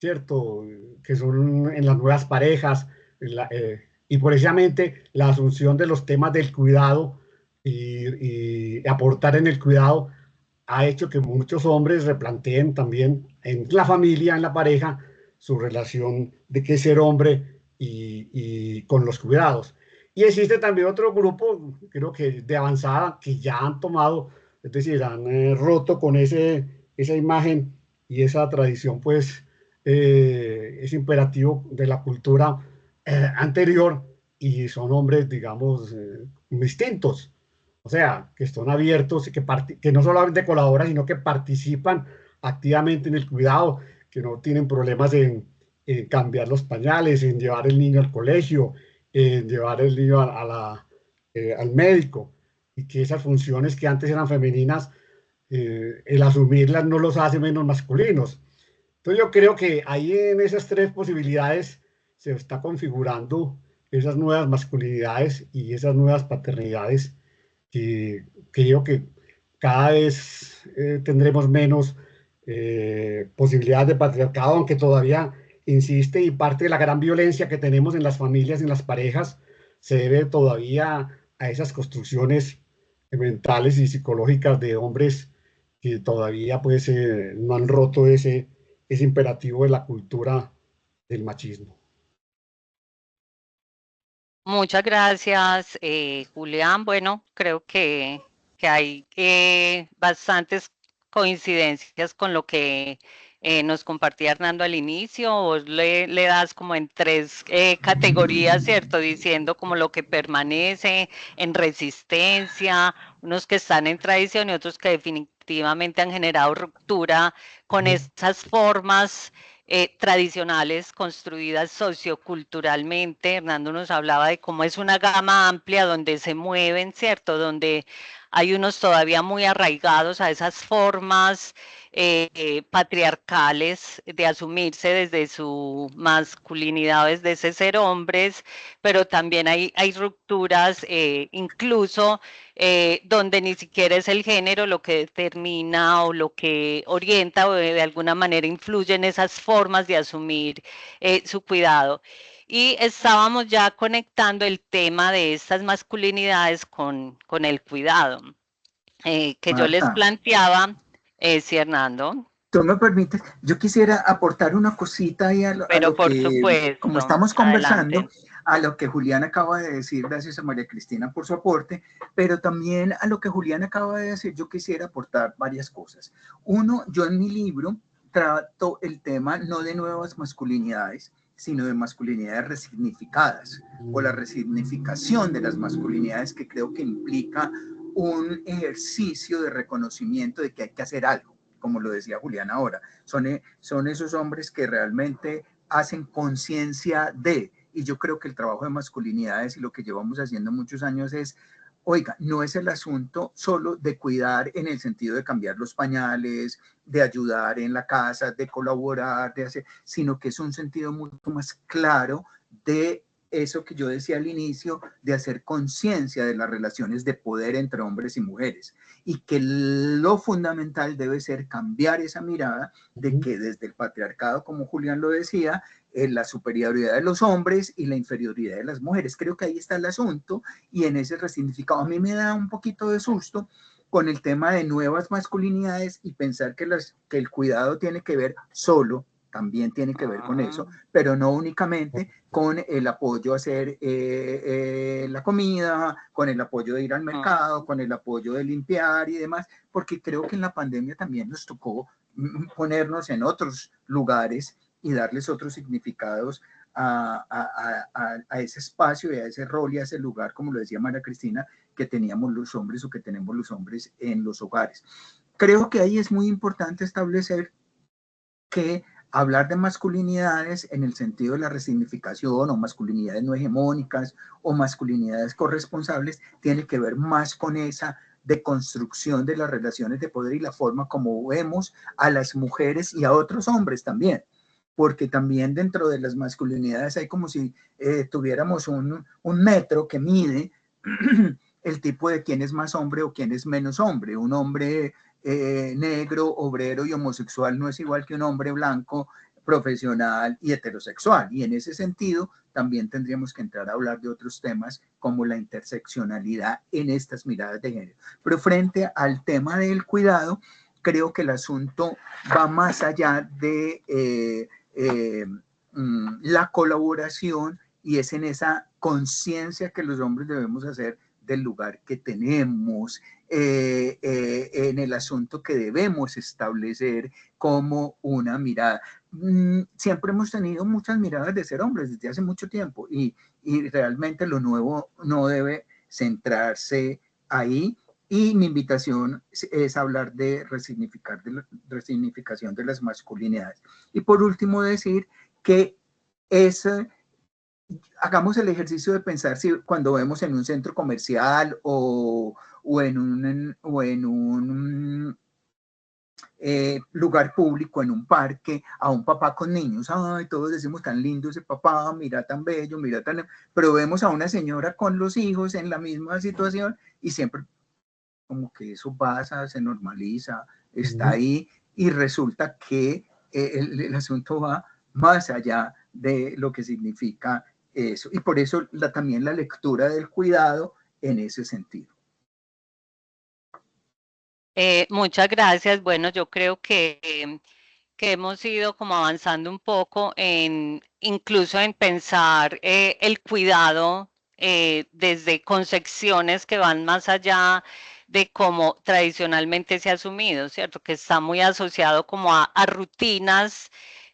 S4: ¿cierto? Que son en las nuevas parejas, y precisamente la asunción de los temas del cuidado y aportar en el cuidado ha hecho que muchos hombres replanteen también en la familia, en la pareja, su relación de qué es ser hombre y con los cuidados. Y existe también otro grupo, creo que de avanzada, que ya han tomado, es decir, han roto con esa imagen y esa tradición, pues, es imperativo de la cultura anterior, y son hombres, digamos, distintos. O sea, que están abiertos y que no solamente colaboran, sino que participan activamente en el cuidado, que no tienen problemas en cambiar los pañales, en llevar el niño al colegio, en llevar el niño al médico, y que esas funciones que antes eran femeninas, el asumirlas no los hace menos masculinos. Entonces yo creo que ahí en esas 3 posibilidades se está configurando esas nuevas masculinidades y esas nuevas paternidades, que creo que cada vez tendremos menos posibilidades de patriarcado, aunque todavía insiste, y parte de la gran violencia que tenemos en las familias, en las parejas, se debe todavía a esas construcciones mentales y psicológicas de hombres que todavía pues no han roto ese imperativo de la cultura del machismo.
S2: Muchas gracias, Julián. Bueno, creo que hay bastantes coincidencias con lo que nos compartía Hernando al inicio. Vos le das como en 3 categorías, ¿cierto? Diciendo como lo que permanece en resistencia, unos que están en tradición y otros que definitivamente han generado ruptura con esas formas tradicionales construidas socioculturalmente. Hernando nos hablaba de cómo es una gama amplia donde se mueven, ¿cierto? Donde hay unos todavía muy arraigados a esas formas patriarcales de asumirse desde su masculinidad, desde ese ser hombres, pero también hay rupturas, incluso donde ni siquiera es el género lo que determina o lo que orienta o de alguna manera influye en esas formas de asumir su cuidado. Y estábamos ya conectando el tema de estas masculinidades con el cuidado, que yo les
S3: Marta,
S2: planteaba, sí, Hernando.
S3: tú me permites, yo quisiera aportar una cosita ahí a
S2: Pero
S3: lo
S2: por
S3: que, como
S2: supuesto,
S3: estamos conversando,
S2: adelante.
S3: a lo que Julián acaba de decir, gracias a María Cristina por su aporte, pero también a lo que Julián acaba de decir, yo quisiera aportar varias cosas. Uno, yo en mi libro trato el tema no de nuevas masculinidades, sino de masculinidades resignificadas, o la resignificación de las masculinidades, que creo que implica un ejercicio de reconocimiento de que hay que hacer algo, como lo decía Julián ahora. Son esos hombres que realmente hacen conciencia de, y yo creo que el trabajo de masculinidades y lo que llevamos haciendo muchos años es, oiga, no es el asunto solo de cuidar en el sentido de cambiar los pañales, de ayudar en la casa, de colaborar, de hacer, sino que es un sentido mucho más claro de eso que yo decía al inicio, de hacer conciencia de las relaciones de poder entre hombres y mujeres, y que lo fundamental debe ser cambiar esa mirada de que desde el patriarcado, como Julián lo decía, la superioridad de los hombres y la inferioridad de las mujeres. Creo que ahí está el asunto, y en ese resignificado a mí me da un poquito de susto con el tema de nuevas masculinidades y pensar que el cuidado tiene que ver solo, también tiene que ver con eso, pero no únicamente con el apoyo a hacer la comida, con el apoyo de ir al mercado, con el apoyo de limpiar y demás, porque creo que en la pandemia también nos tocó ponernos en otros lugares y darles otros significados a ese espacio y a ese rol y a ese lugar, como lo decía María Cristina, que teníamos los hombres o que tenemos los hombres en los hogares. Creo que ahí es muy importante establecer que Hablar de masculinidades en el sentido de la resignificación o masculinidades no hegemónicas o masculinidades corresponsables tiene que ver más con esa deconstrucción de las relaciones de poder y la forma como vemos a las mujeres y a otros hombres también, porque también dentro de las masculinidades hay como si tuviéramos un metro que mide el tipo de quién es más hombre o quién es menos hombre. Un hombre negro, obrero y homosexual no es igual que un hombre blanco, profesional y heterosexual. Y en ese sentido también tendríamos que entrar a hablar de otros temas como la interseccionalidad en estas miradas de género. Pero frente al tema del cuidado, creo que el asunto va más allá de la colaboración y es en esa conciencia que los hombres debemos hacer del lugar que tenemos, en el asunto que debemos establecer como una mirada. Siempre hemos tenido muchas miradas de ser hombres desde hace mucho tiempo y realmente lo nuevo no debe centrarse ahí. Y mi invitación es hablar de resignificación de las masculinidades. Y por último decir que hagamos el ejercicio de pensar si cuando vemos en un centro comercial o en un lugar público, en un parque, a un papá con niños, ay, todos decimos tan lindo ese papá, mira tan bello, mira tan... Pero vemos a una señora con los hijos en la misma situación y siempre como que eso pasa, se normaliza, está ahí y resulta que el asunto va más allá de lo que significa eso. Y por eso también la lectura del cuidado en ese sentido.
S2: Muchas gracias. Bueno, yo creo que hemos ido como avanzando un poco incluso en pensar el cuidado desde concepciones que van más allá de cómo tradicionalmente se ha asumido, ¿cierto? Que está muy asociado como a rutinas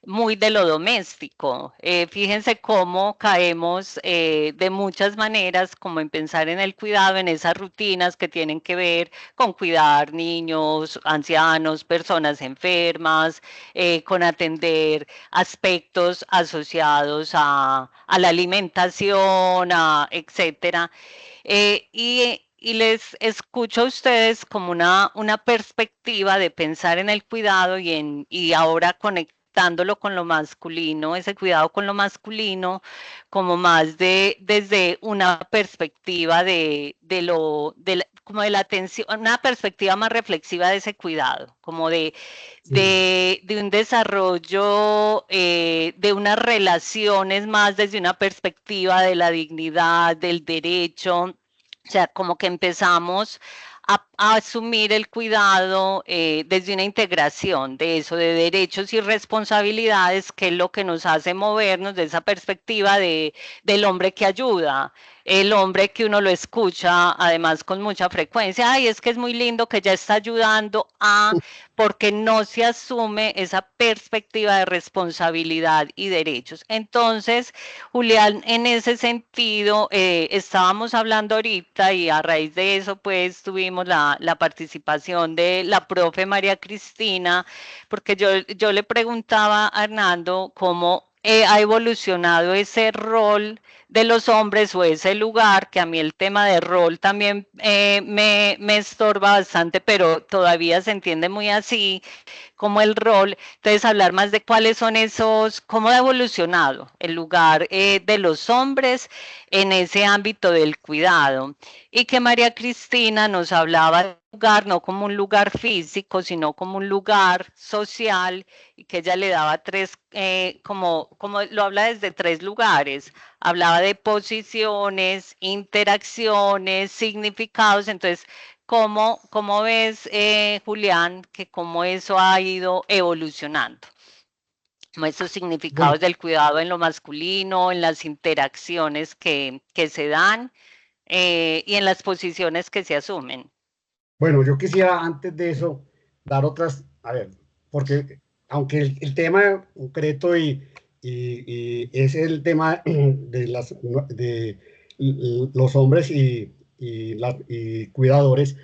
S2: muy de lo doméstico. Fíjense cómo caemos de muchas maneras, como en pensar en el cuidado, en esas rutinas que tienen que ver con cuidar niños, ancianos, personas enfermas, con atender aspectos asociados a la alimentación, etcétera. Y les escucho a ustedes como una perspectiva de pensar en el cuidado y ahora conectándolo con lo masculino, ese cuidado con lo masculino, como más desde una perspectiva como de la atención, una perspectiva más reflexiva de ese cuidado, como de un desarrollo, de unas relaciones más desde una perspectiva de la dignidad, del derecho. O sea, como que empezamos a asumir el cuidado desde una integración de eso, de derechos y responsabilidades, que es lo que nos hace movernos de esa perspectiva del hombre que ayuda, el hombre que uno lo escucha además con mucha frecuencia. Ay, es que es muy lindo que ya está ayudando porque no se asume esa perspectiva de responsabilidad y derechos. Entonces, Julián, en ese sentido, estábamos hablando ahorita y a raíz de eso, pues, tuvimos la participación de la profe María Cristina, porque yo le preguntaba a Hernando cómo ha evolucionado ese rol de los hombres o ese lugar, que a mí el tema de rol también me estorba bastante, pero todavía se entiende muy así como el rol. Entonces, hablar más de cuáles son esos, cómo ha evolucionado el lugar de los hombres en ese ámbito del cuidado. Y que María Cristina nos hablaba del lugar no como un lugar físico, sino como un lugar social, y que ella le daba tres, como lo habla desde tres lugares. Hablaba de posiciones, interacciones, significados. Entonces, ¿cómo ves, Julián, que cómo eso ha ido evolucionando? Como esos significados del cuidado en lo masculino, en las interacciones que se dan y en las posiciones que se asumen.
S4: Bueno, yo quisiera antes de eso dar otras, a ver, porque aunque el tema concreto y es el tema de los hombres y cuidadores,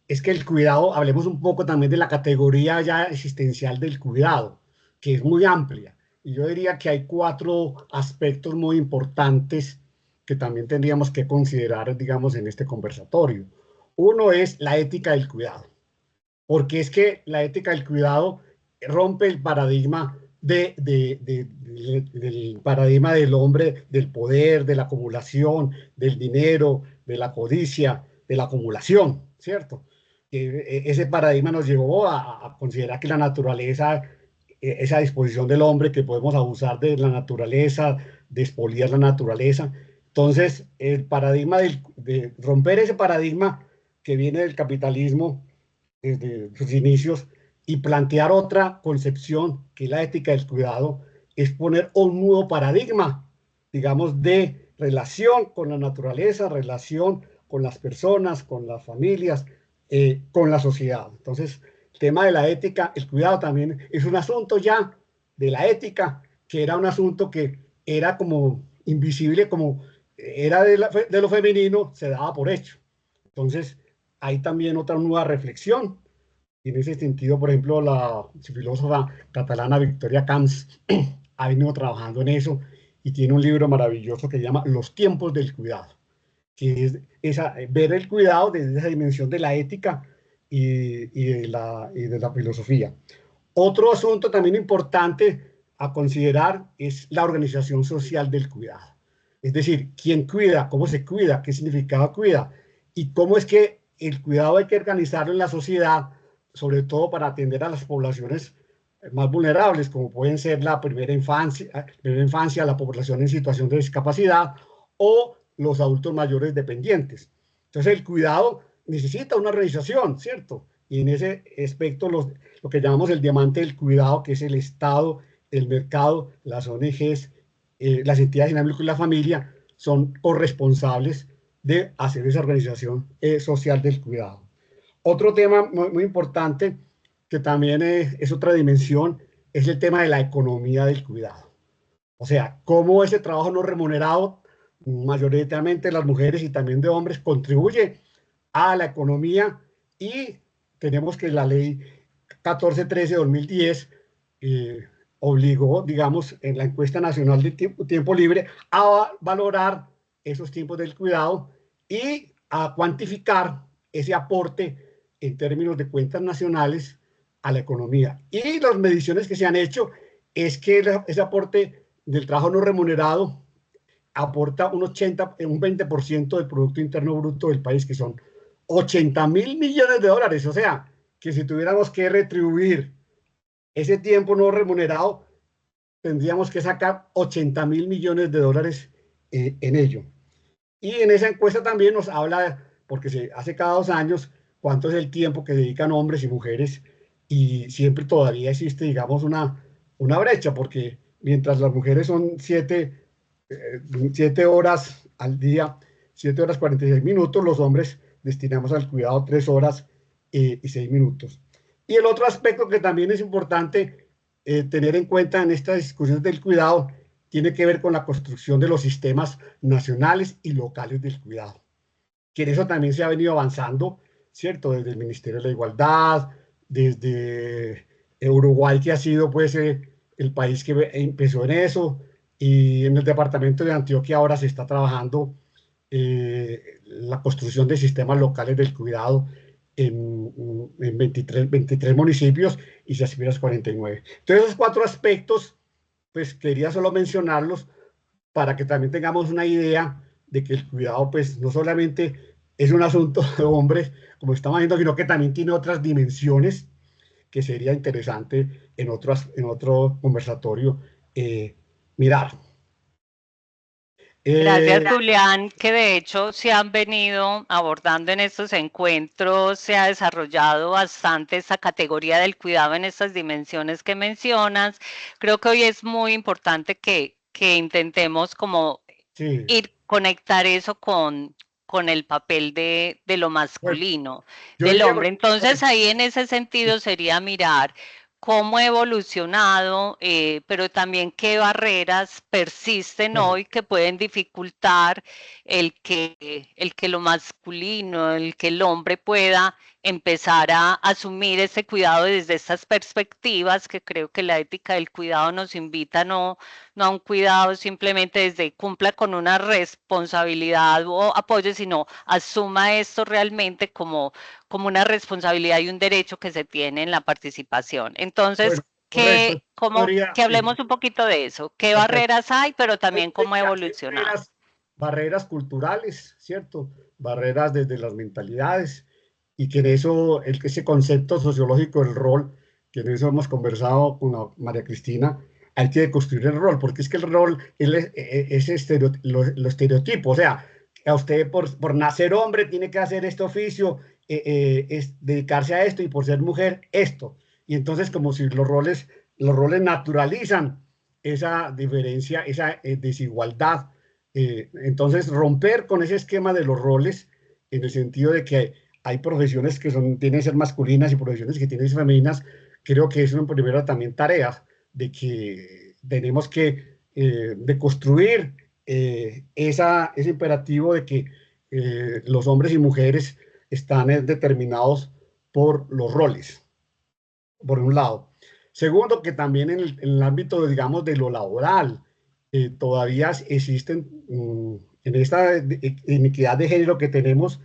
S4: es que el cuidado, hablemos un poco también de la categoría ya existencial del cuidado, que es muy amplia. Y yo diría que hay 4 aspectos muy importantes que también tendríamos que considerar, digamos, en este conversatorio. Uno es la ética del cuidado, porque es que la ética del cuidado rompe el paradigma del paradigma del hombre, del poder, de la acumulación, del dinero, de la codicia, de la acumulación, ¿cierto? Ese paradigma nos llevó a considerar que la naturaleza, esa disposición del hombre, que podemos abusar de la naturaleza, de expoliar la naturaleza. Entonces, el paradigma de romper ese paradigma que viene del capitalismo desde sus inicios y plantear otra concepción, que la ética del cuidado, es poner un nuevo paradigma, digamos, de relación con la naturaleza, relación con las personas, con las familias, con la sociedad. Entonces, el tema de la ética, el cuidado también es un asunto ya de la ética, que era un asunto que era como invisible, como era de lo femenino, se daba por hecho. Entonces, hay también otra nueva reflexión. Y en ese sentido, por ejemplo, la filósofa catalana Victoria Camps ha venido trabajando en eso y tiene un libro maravilloso que se llama Los tiempos del cuidado, que es ver el cuidado desde esa dimensión de la ética y de la filosofía. Otro asunto también importante a considerar es la organización social del cuidado. Es decir, quién cuida, cómo se cuida, qué significado cuida y cómo es que el cuidado hay que organizarlo en la sociedad, sobre todo para atender a las poblaciones más vulnerables, como pueden ser la primera infancia, la población en situación de discapacidad o los adultos mayores dependientes. Entonces el cuidado necesita una organización, ¿cierto? Y en ese aspecto lo que llamamos el diamante del cuidado, que es el Estado, el mercado, las ONGs, las entidades dinámicas y la familia, son corresponsables de hacer esa organización social del cuidado. Otro tema muy importante, que también es otra dimensión, es el tema de la economía del cuidado. O sea, cómo ese trabajo no remunerado, mayoritariamente de las mujeres y también de hombres, contribuye a la economía. Y tenemos que la ley 1413-2010 obligó, digamos, en la encuesta nacional de tiempo libre a valorar esos tiempos del cuidado y a cuantificar ese aporte en términos de cuentas nacionales a la economía. Y las mediciones que se han hecho es que ese aporte del trabajo no remunerado aporta un 20% del Producto Interno Bruto del país, que son 80.000 millones de dólares. O sea, que si tuviéramos que retribuir ese tiempo no remunerado, tendríamos que sacar 80.000 millones de dólares en ello. Y en esa encuesta también nos habla, porque se hace cada 2 años, cuánto es el tiempo que dedican hombres y mujeres, y siempre todavía existe, digamos, una brecha, porque mientras las mujeres son 7 horas al día, 7 horas 46 minutos, los hombres destinamos al cuidado 3 horas y 6 minutos. Y el otro aspecto que también es importante tener en cuenta en estas discusiones del cuidado tiene que ver con la construcción de los sistemas nacionales y locales del cuidado, que en eso también se ha venido avanzando, ¿cierto? Desde el Ministerio de la Igualdad, desde Uruguay, que ha sido pues el país que empezó en eso, y en el departamento de Antioquia ahora se está trabajando la construcción de sistemas locales del cuidado en 23 municipios y se aspira a 49. Entonces, esos 4 aspectos, pues quería solo mencionarlos para que también tengamos una idea de que el cuidado, pues no solamente es un asunto de hombres, como estamos viendo, sino que también tiene otras dimensiones que sería interesante en otro conversatorio mirar.
S2: Gracias, Julián, que de hecho se han venido abordando en estos encuentros, se ha desarrollado bastante esta categoría del cuidado en estas dimensiones que mencionas. Creo que hoy es muy importante que intentemos como conectar eso con el papel de lo masculino, del hombre. Entonces ahí en ese sentido sería mirar cómo ha evolucionado, pero también qué barreras persisten hoy que pueden dificultar el que lo masculino, el que el hombre pueda empezar a asumir ese cuidado desde estas perspectivas, que creo que la ética del cuidado nos invita no a un cuidado simplemente desde cumpla con una responsabilidad o apoye, sino asuma esto realmente como una responsabilidad y un derecho que se tiene en la participación. Entonces,
S4: Correcto.
S2: que hablemos un poquito de eso, qué barreras hay, pero también cómo evolucionar.
S4: Barreras culturales, ¿cierto? Barreras desde las mentalidades, y que en eso, ese concepto sociológico del rol, que en eso hemos conversado con María Cristina, hay que construir el rol, porque es que el rol es lo estereotipo, o sea, a usted por nacer hombre tiene que hacer este oficio, es dedicarse a esto, y por ser mujer esto, y entonces como si los roles naturalizan esa diferencia, esa desigualdad. Entonces romper con ese esquema de los roles, en el sentido de que hay profesiones que tienen que ser masculinas y profesiones que tienen que ser femeninas, creo que es una primera también tarea de que tenemos que deconstruir ese imperativo de que los hombres y mujeres están determinados por los roles, por un lado. Segundo, que también en el ámbito, digamos, de lo laboral, todavía existen en esta inequidad de género que tenemos,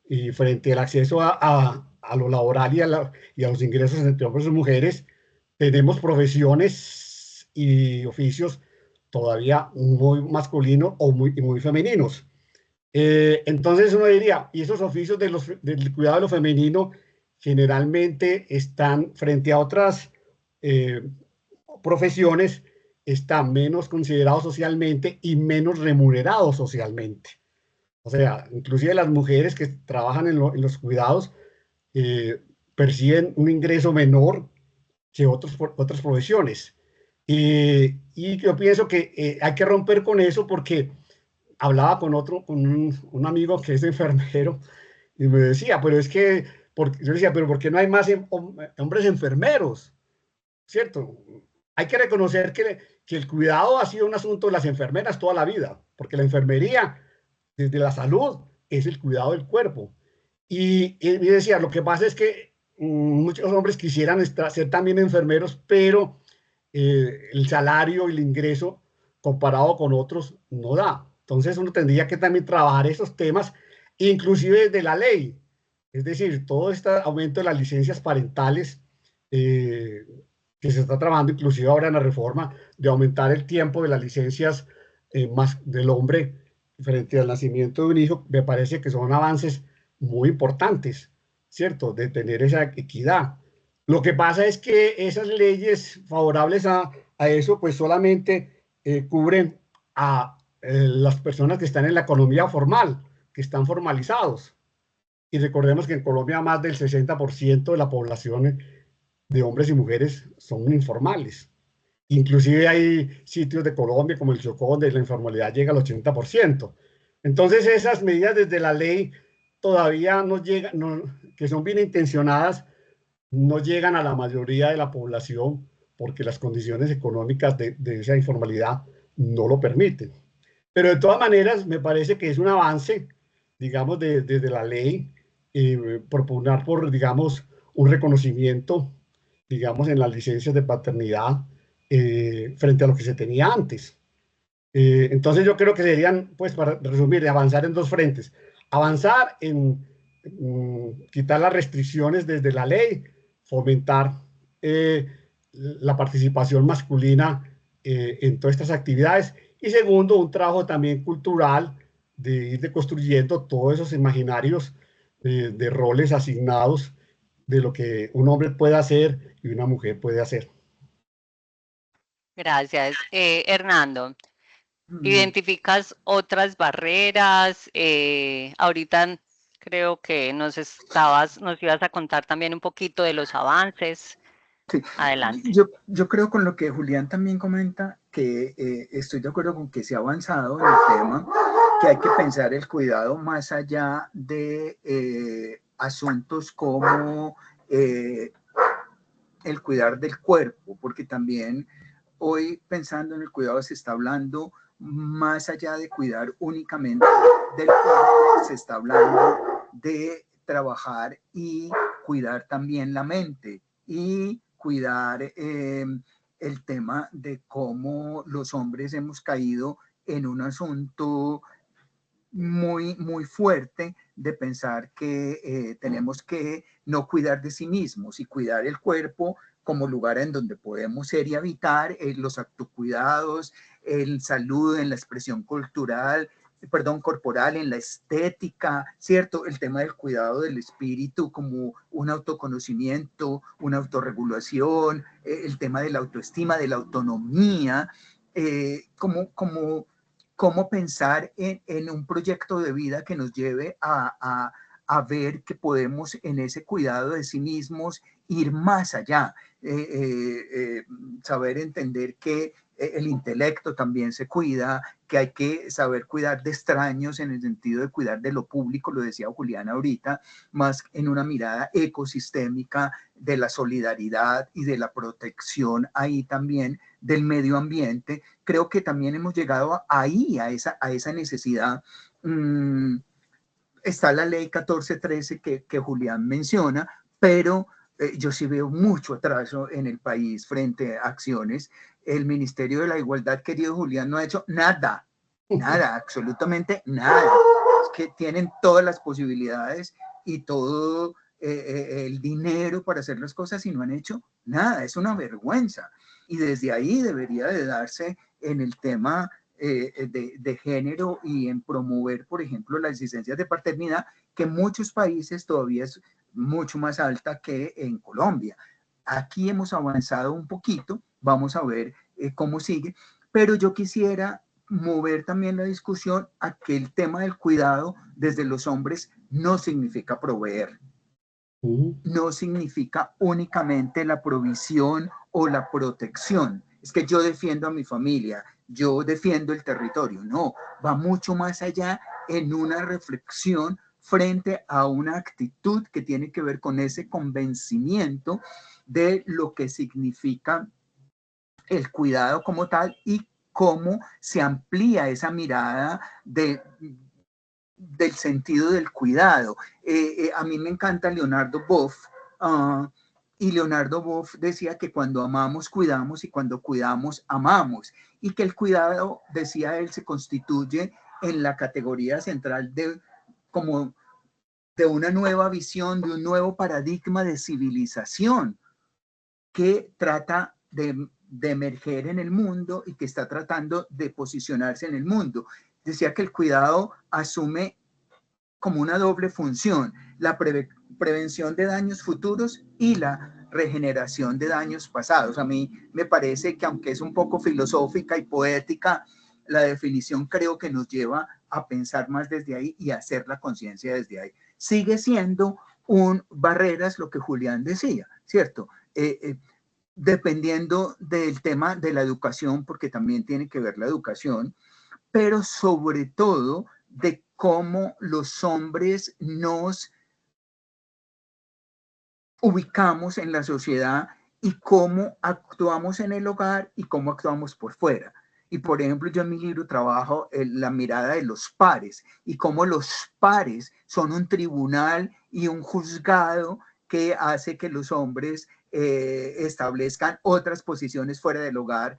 S4: y frente al acceso a lo laboral y a los ingresos entre hombres y mujeres, tenemos profesiones y oficios todavía muy masculinos o muy femeninos. Entonces uno diría, y esos oficios del cuidado de lo femenino generalmente están frente a otras profesiones, están menos considerados socialmente y menos remunerados socialmente. O sea, inclusive las mujeres que trabajan en los cuidados perciben un ingreso menor que otras profesiones. Y yo pienso que hay que romper con eso, porque hablaba con un amigo que es enfermero, y me decía, pero es que, yo decía, pero ¿por qué no hay más hombres enfermeros? ¿Cierto? Hay que reconocer que el cuidado ha sido un asunto de las enfermeras toda la vida, porque la enfermería, desde la salud, es el cuidado del cuerpo. Y me decía, lo que pasa es que muchos hombres quisieran ser también enfermeros, pero el salario y el ingreso comparado con otros no da. Entonces uno tendría que también trabajar esos temas, inclusive de la ley. Es decir, todo este aumento de las licencias parentales, que se está trabajando inclusive ahora en la reforma, de aumentar el tiempo de las licencias más del hombre frente al nacimiento de un hijo, me parece que son avances muy importantes, ¿cierto? De tener esa equidad. Lo que pasa es que esas leyes favorables a eso, pues solamente cubren a las personas que están en la economía formal, que están formalizados. Y recordemos que en Colombia más del 60% de la población de hombres y mujeres son informales. Inclusive hay sitios de Colombia como el Chocó donde la informalidad llega al 80%. Entonces esas medidas desde la ley todavía no llegan, que son bien intencionadas, no llegan a la mayoría de la población, porque las condiciones económicas de esa informalidad no lo permiten. Pero de todas maneras me parece que es un avance, digamos, desde la ley, proponer digamos, un reconocimiento, digamos, en las licencias de paternidad frente a lo que se tenía antes. Entonces yo creo que serían, pues para resumir, avanzar en dos frentes. Avanzar en quitar las restricciones desde la ley, fomentar la participación masculina en todas estas actividades. Y segundo, un trabajo también cultural de ir deconstruyendo todos esos imaginarios de roles asignados de lo que un hombre puede hacer y una mujer puede hacer.
S2: Gracias. Hernando, ¿identificas otras barreras? Ahorita creo que nos ibas a contar también un poquito de los avances.
S3: Sí.
S2: Adelante.
S3: Yo creo con lo que Julián también comenta, que estoy de acuerdo con que se ha avanzado en el tema, que hay que pensar el cuidado más allá de asuntos como el cuidar del cuerpo, porque también hoy pensando en el cuidado se está hablando más allá de cuidar únicamente del cuerpo, se está hablando de trabajar y cuidar también la mente y cuidar el tema de cómo los hombres hemos caído en un asunto muy, muy fuerte de pensar que tenemos que no cuidar de sí mismos y cuidar el cuerpo como lugar en donde podemos ser y habitar, los autocuidados, el salud, en la expresión cultural, perdón, corporal, en la estética, ¿cierto? El tema del cuidado del espíritu como un autoconocimiento, una autorregulación, el tema de la autoestima, de la autonomía, cómo pensar en un proyecto de vida que nos lleve a ver que podemos en ese cuidado de sí mismos ir más allá, saber entender que el intelecto también se cuida, que hay que saber cuidar de extraños en el sentido de cuidar de lo público, lo decía Juliana ahorita, más en una mirada ecosistémica de la solidaridad y de la protección ahí también del medio ambiente. Creo que también hemos llegado ahí, a esa necesidad. Está la ley 1413 que Julián menciona, pero yo sí veo mucho atraso en el país frente a acciones. El Ministerio de la Igualdad, querido Julián, no ha hecho nada, absolutamente nada. Es que tienen todas las posibilidades y todo el dinero para hacer las cosas y no han hecho nada. Es una vergüenza. Y desde ahí debería de darse en el tema de género y en promover, por ejemplo, las licencias de paternidad, que en muchos países todavía es mucho más alta que en Colombia. Aquí hemos avanzado un poquito, vamos a ver cómo sigue, pero yo quisiera mover también la discusión a que el tema del cuidado desde los hombres no significa proveer, no significa únicamente la provisión o la protección. Es que yo defiendo a mi familia, yo defiendo el territorio. No, va mucho más allá en una reflexión frente a una actitud que tiene que ver con ese convencimiento de lo que significa el cuidado como tal y cómo se amplía esa mirada del sentido del cuidado. A mí me encanta Leonardo Boff, y Leonardo Boff decía que cuando amamos, cuidamos, y cuando cuidamos, amamos, y que el cuidado, decía él, se constituye en la categoría central como de una nueva visión, de un nuevo paradigma de civilización que trata de emerger en el mundo y que está tratando de posicionarse en el mundo. Decía que el cuidado asume como una doble función, la prevención de daños futuros y la regeneración de daños pasados. A mí me parece que, aunque es un poco filosófica y poética, la definición creo que nos lleva a pensar más desde ahí y a hacer la conciencia desde ahí. Sigue siendo barreras, lo que Julián decía, ¿cierto? Dependiendo del tema de la educación, porque también tiene que ver la educación, pero sobre todo de cómo los hombres nos ubicamos en la sociedad y cómo actuamos en el hogar y cómo actuamos por fuera. Y por ejemplo, yo en mi libro trabajo la mirada de los pares y cómo los pares son un tribunal y un juzgado que hace que los hombres establezcan otras posiciones fuera del hogar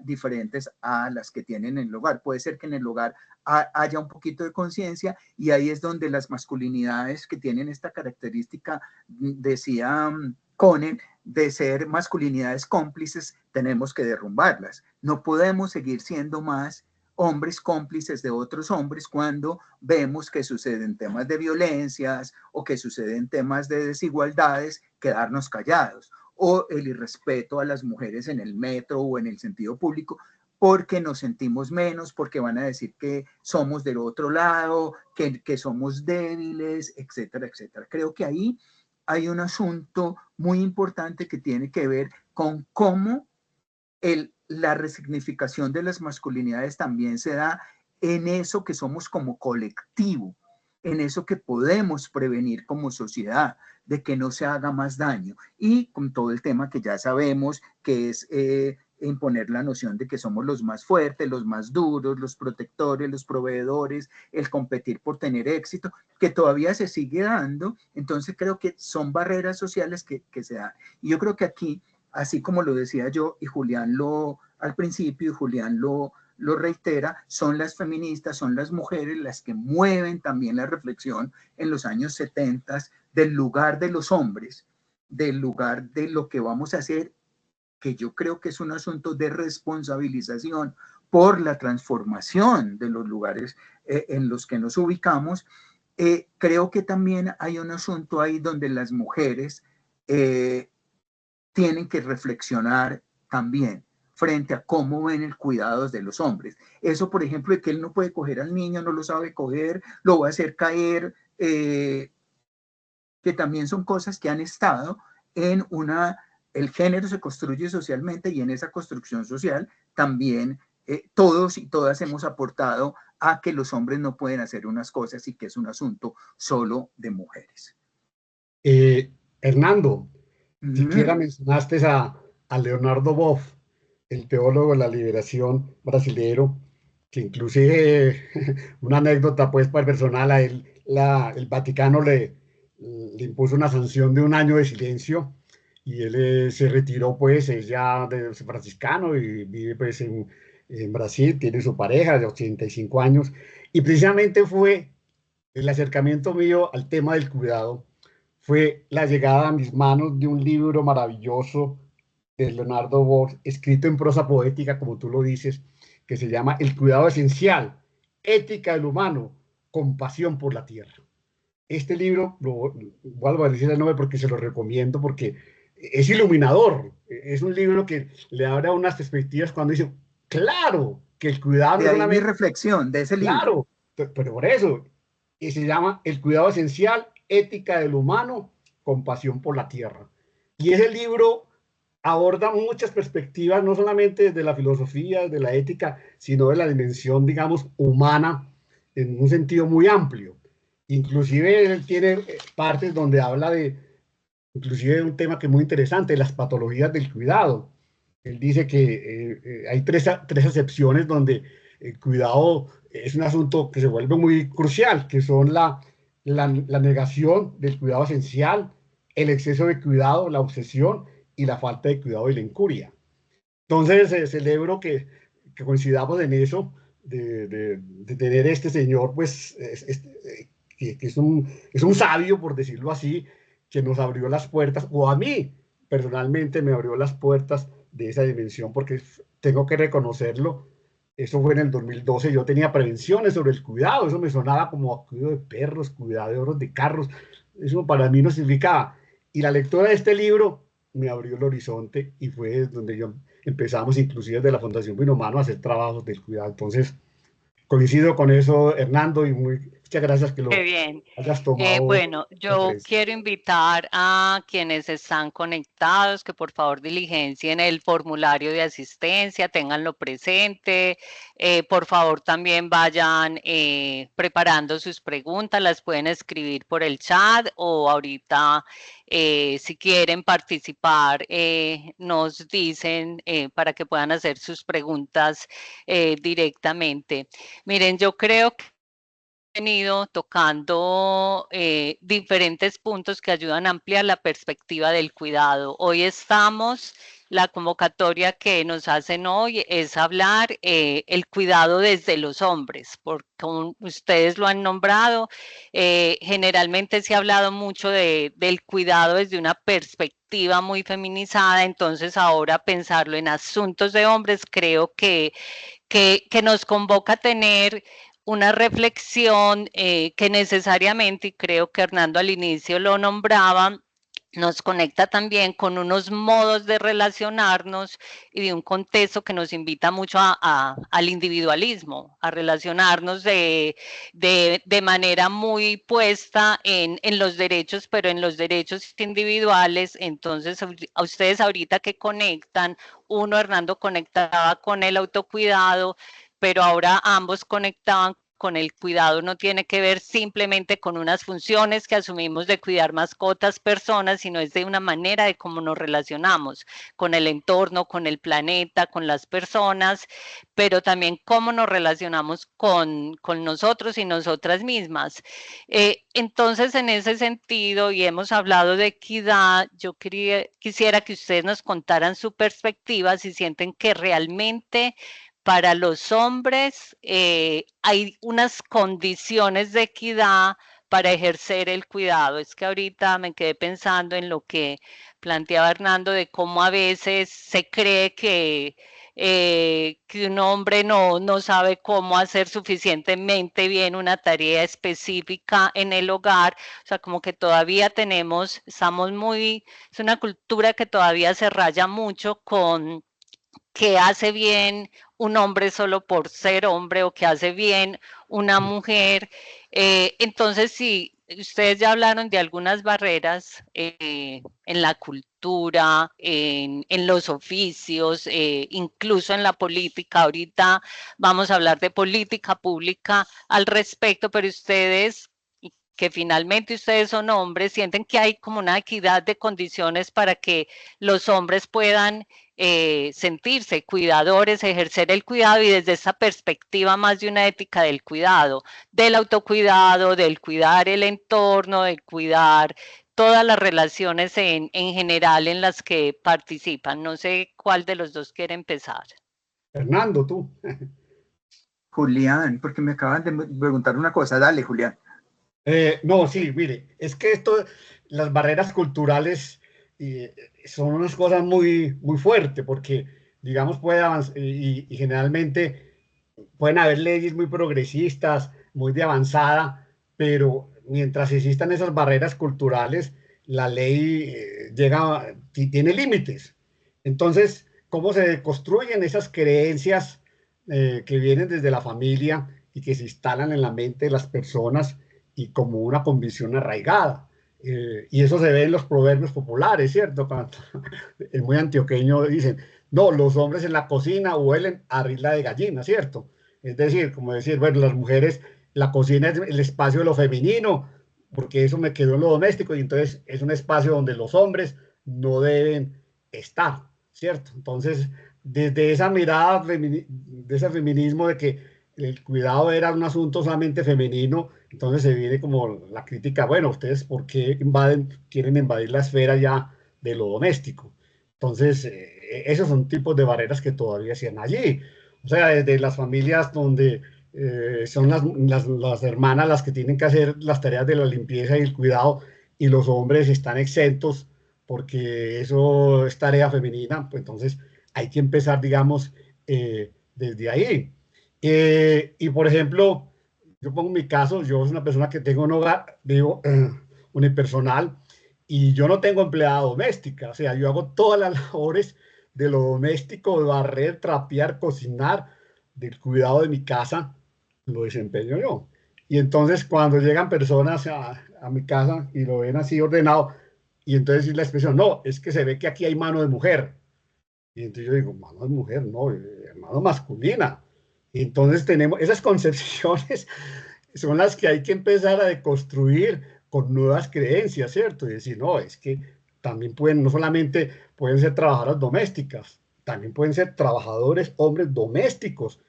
S3: diferentes a las que tienen en el hogar. Puede ser que en el hogar haya un poquito de conciencia y ahí es donde las masculinidades que tienen esta característica, decía Conen, de ser masculinidades cómplices, tenemos que derrumbarlas. No podemos seguir siendo más hombres cómplices de otros hombres cuando vemos que suceden temas de violencias o que suceden temas de desigualdades, quedarnos callados, o el irrespeto a las mujeres en el metro o en el sentido público, porque nos sentimos menos, porque van a decir que somos del otro lado, que somos débiles, etcétera, etcétera. Creo que ahí hay un asunto muy importante que tiene que ver con cómo la resignificación de las masculinidades también se da en eso que somos como colectivo, en eso que podemos prevenir como sociedad, de que no se haga más daño. Y con todo el tema que ya sabemos, que es imponer la noción de que somos los más fuertes, los más duros, los protectores, los proveedores, el competir por tener éxito, que todavía se sigue dando. Entonces creo que son barreras sociales que se dan. Y yo creo que aquí, así como lo decía yo, y Julián al principio, y Julián lo reitera, son las feministas, son las mujeres las que mueven también la reflexión en los años 70 del lugar de los hombres, del lugar de lo que vamos a hacer, que yo creo que es un asunto de responsabilización por la transformación de los lugares en los que nos ubicamos. Creo que también hay un asunto ahí donde las mujeres tienen que reflexionar también frente a cómo ven el cuidado de los hombres. Eso, por ejemplo, de que él no puede coger al niño, no lo sabe coger, lo va a hacer caer, que también son cosas que han estado en el género se construye socialmente, y en esa construcción social también todos y todas hemos aportado a que los hombres no pueden hacer unas cosas y que es un asunto solo de mujeres.
S4: Hernando, siquiera mencionaste a Leonardo Boff, el teólogo de la liberación brasilero, que inclusive una anécdota pues personal, a él el Vaticano le impuso una sanción de 1 año de silencio, y él se retiró pues, es ya de franciscano y vive pues en Brasil, tiene su pareja de 85 años, y precisamente fue el acercamiento mío al tema del cuidado, fue la llegada a mis manos de un libro maravilloso de Leonardo Boff, escrito en prosa poética, como tú lo dices, que se llama El cuidado esencial, ética del humano, compasión por la tierra. Este libro, vuelvo a decir el nombre porque se lo recomiendo, porque es iluminador. Es un libro que le abre unas perspectivas cuando dice, claro, que el cuidado
S3: de
S4: no es
S3: ahí
S4: una...
S3: mi reflexión de ese libro.
S4: Claro, pero por eso, y se llama El cuidado esencial, ética del humano, compasión por la tierra. Y ese libro aborda muchas perspectivas, no solamente de la filosofía, de la ética, sino de la dimensión, digamos, humana, en un sentido muy amplio. Inclusive él tiene partes donde habla inclusive de un tema que es muy interesante, las patologías del cuidado. Él dice que hay tres acepciones donde el cuidado es un asunto que se vuelve muy crucial, que son la negación del cuidado esencial, el exceso de cuidado, la obsesión y la falta de cuidado y la incuria. Entonces, celebro que coincidamos en eso, de tener este señor, pues, que es un sabio, por decirlo así, que nos abrió las puertas, o a mí personalmente me abrió las puertas de esa dimensión, porque tengo que reconocerlo. Eso fue en el 2012, yo tenía prevenciones sobre el cuidado, eso me sonaba como cuidado de perros, cuidadores de carros, eso para mí no significaba. Y la lectura de este libro me abrió el horizonte, y fue donde empezamos, inclusive desde la Fundación Vino Humano, a hacer trabajos del cuidado. Entonces, coincido con eso, Hernando, y muchas gracias que lo hayas tomado.
S2: Bueno, yo quiero invitar a quienes están conectados que por favor diligencien el formulario de asistencia, ténganlo presente. Por favor también vayan preparando sus preguntas, las pueden escribir por el chat, o ahorita si quieren participar nos dicen para que puedan hacer sus preguntas directamente. Miren, yo creo que venido tocando diferentes puntos que ayudan a ampliar la perspectiva del cuidado. Hoy la convocatoria que nos hacen hoy es hablar el cuidado desde los hombres, porque como ustedes lo han nombrado, generalmente se ha hablado mucho del cuidado desde una perspectiva muy feminizada, entonces ahora pensarlo en asuntos de hombres creo que nos convoca a tener una reflexión que necesariamente, y creo que Hernando al inicio lo nombraba, nos conecta también con unos modos de relacionarnos y de un contexto que nos invita mucho al individualismo, a relacionarnos de manera muy puesta en los derechos, pero en los derechos individuales. Entonces, a ustedes ahorita que conectan, Hernando conectaba con el autocuidado, pero ahora ambos conectaban con el cuidado no tiene que ver simplemente con unas funciones que asumimos de cuidar mascotas, personas, sino es de una manera de cómo nos relacionamos con el entorno, con el planeta, con las personas, pero también cómo nos relacionamos con nosotros y nosotras mismas. Entonces, en ese sentido, y hemos hablado de equidad, yo quisiera que ustedes nos contaran su perspectiva, si sienten que realmente para los hombres hay unas condiciones de equidad para ejercer el cuidado. Es que ahorita me quedé pensando en lo que planteaba Hernando de cómo a veces se cree que un hombre no sabe cómo hacer suficientemente bien una tarea específica en el hogar, o sea, como que todavía estamos es una cultura que todavía se raya mucho con que hace bien un hombre solo por ser hombre o que hace bien una mujer. Entonces, sí, ustedes ya hablaron de algunas barreras en la cultura, en los oficios, incluso en la política. Ahorita vamos a hablar de política pública al respecto, pero ustedes, que finalmente ustedes son hombres, sienten que hay como una equidad de condiciones para que los hombres puedan sentirse cuidadores, ejercer el cuidado y desde esa perspectiva más de una ética del cuidado, del autocuidado, del cuidar el entorno, del cuidar todas las relaciones en general en las que participan. No sé cuál de los dos quiere empezar.
S4: Fernando, tú.
S3: Julián, porque me acaban de preguntar una cosa. Dale, Julián.
S4: No, sí, mire, es que las barreras culturales son unas cosas muy, muy fuertes, porque, digamos, puede avanzar, y generalmente pueden haber leyes muy progresistas, muy de avanzada, pero mientras existan esas barreras culturales, la ley tiene límites. Entonces, ¿cómo se construyen esas creencias que vienen desde la familia y que se instalan en la mente de las personas y como una convicción arraigada? Y eso se ve en los proverbios populares, ¿cierto? Cuando es muy antioqueño, dicen, no, los hombres en la cocina huelen a rila de gallina, ¿cierto? Es decir, como decir, bueno, las mujeres, la cocina es el espacio de lo femenino, porque eso me quedó en lo doméstico, y entonces es un espacio donde los hombres no deben estar, ¿cierto? Entonces, desde esa mirada de ese feminismo de que el cuidado era un asunto solamente femenino, entonces se viene como la crítica, bueno, ustedes ¿por qué quieren invadir la esfera ya de lo doméstico? Entonces, esos son tipos de barreras que todavía se dan allí. O sea, desde las familias donde son las hermanas las que tienen que hacer las tareas de la limpieza y el cuidado, y los hombres están exentos porque eso es tarea femenina, pues entonces hay que empezar, digamos, desde ahí. Y por ejemplo, yo pongo mi caso, yo soy una persona que tengo un hogar, vivo unipersonal, y yo no tengo empleada doméstica, o sea, yo hago todas las labores de lo doméstico, de barrer, trapear, cocinar, del cuidado de mi casa, lo desempeño yo. Y entonces cuando llegan personas a mi casa y lo ven así ordenado, y entonces la expresión, no, es que se ve que aquí hay mano de mujer. Y entonces yo digo, mano de mujer, no, mano masculina. Y entonces tenemos esas concepciones, son las que hay que empezar a deconstruir con nuevas creencias, ¿cierto? Y decir, no, es que también no solamente pueden ser trabajadoras domésticas, también pueden ser trabajadores, hombres domésticos,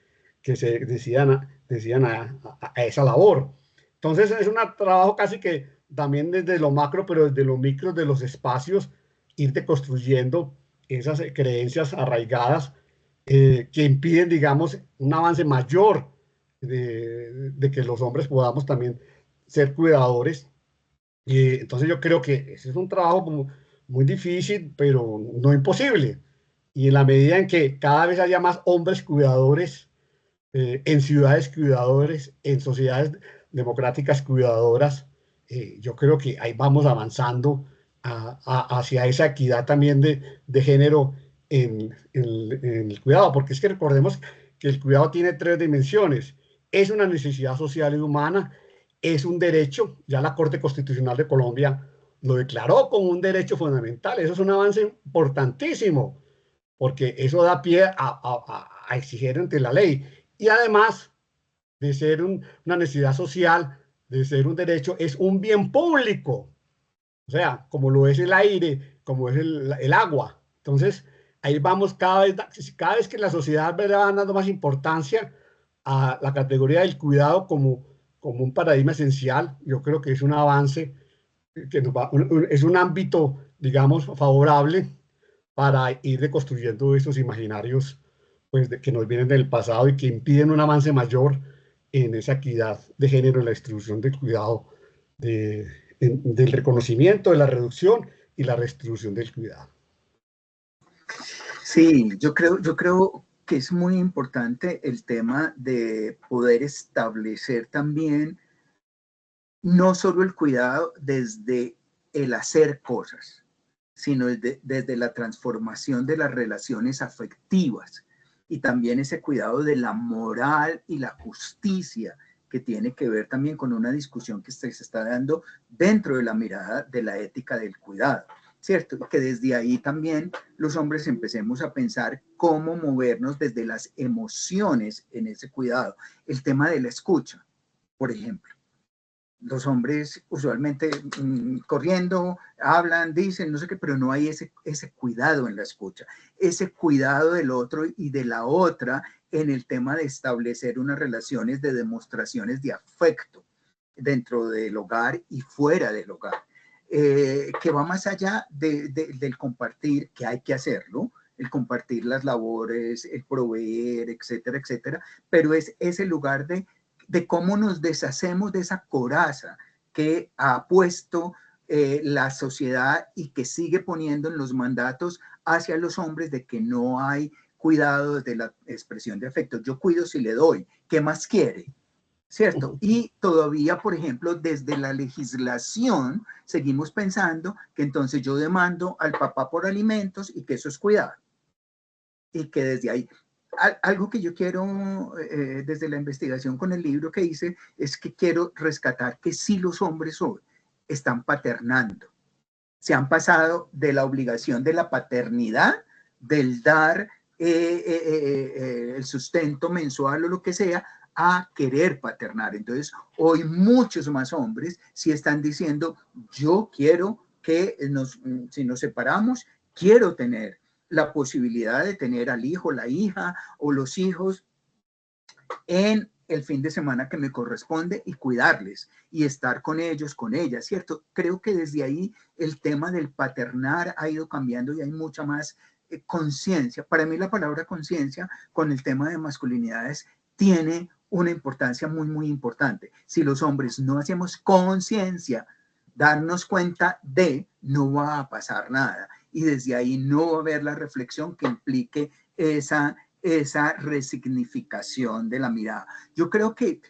S4: que se decidan a esa labor. Entonces es un trabajo casi que también desde lo macro, pero desde lo micro, de los espacios, ir deconstruyendo esas creencias arraigadas que impiden, digamos, un avance mayor de que los hombres podamos también ser cuidadores. Entonces yo creo que ese es un trabajo como muy difícil, pero no imposible. Y en la medida en que cada vez haya más hombres cuidadores, en ciudades cuidadores, en sociedades democráticas cuidadoras, yo creo que ahí vamos avanzando hacia esa equidad también de género en el cuidado, porque es que recordemos que el cuidado tiene tres dimensiones. Es una necesidad social y humana, es un derecho, ya la Corte Constitucional de Colombia lo declaró como un derecho fundamental. Eso es un avance importantísimo, porque eso da pie a exigir ante la ley. Y además de ser una necesidad social, de ser un derecho, es un bien público. O sea, como lo es el aire, como es el agua. Entonces, ahí vamos cada vez que la sociedad va dando más importancia a la categoría del cuidado como un paradigma esencial. Yo creo que es un avance, que es un ámbito, digamos, favorable para ir reconstruyendo estos imaginarios pues, que nos vienen del pasado y que impiden un avance mayor en esa equidad de género, en la distribución del cuidado, del reconocimiento, de la reducción y la redistribución del cuidado.
S3: Sí, yo creo que es muy importante el tema de poder establecer también no solo el cuidado desde el hacer cosas, sino desde la transformación de las relaciones afectivas y también ese cuidado de la moral y la justicia que tiene que ver también con una discusión que se está dando dentro de la mirada de la ética del cuidado, ¿cierto? Que desde ahí también los hombres empecemos a pensar cómo movernos desde las emociones en ese cuidado. El tema de la escucha, por ejemplo. Los hombres usualmente corriendo, hablan, dicen, no sé qué, pero no hay ese cuidado en la escucha, ese cuidado del otro y de la otra en el tema de establecer unas relaciones de demostraciones de afecto dentro del hogar y fuera del hogar, que va más allá del compartir, que hay que hacerlo, el compartir las labores, el proveer, etcétera, etcétera, pero es ese lugar de cómo nos deshacemos de esa coraza que ha puesto la sociedad y que sigue poniendo en los mandatos hacia los hombres de que no hay cuidado de la expresión de afecto. Yo cuido si le doy, ¿qué más quiere? ¿Cierto? Y todavía, por ejemplo, desde la legislación seguimos pensando que entonces yo demando al papá por alimentos y que eso es cuidado. Y que desde ahí algo que yo quiero, desde la investigación con el libro que hice, es que quiero rescatar que sí los hombres hoy están paternando. Se han pasado de la obligación de la paternidad, del dar el sustento mensual o lo que sea, a querer paternar. Entonces, hoy muchos más hombres sí están diciendo, yo quiero que si nos separamos, quiero tener la posibilidad de tener al hijo, la hija o los hijos en el fin de semana que me corresponde y cuidarles y estar con ellos, con ellas, ¿cierto? Creo que desde ahí el tema del paternar ha ido cambiando y hay mucha más conciencia. Para mí la palabra conciencia con el tema de masculinidades tiene una importancia muy, muy importante. Si los hombres no hacemos conciencia, darnos cuenta no va a pasar nada. Y desde ahí no va a haber la reflexión que implique esa resignificación de la mirada. Yo creo que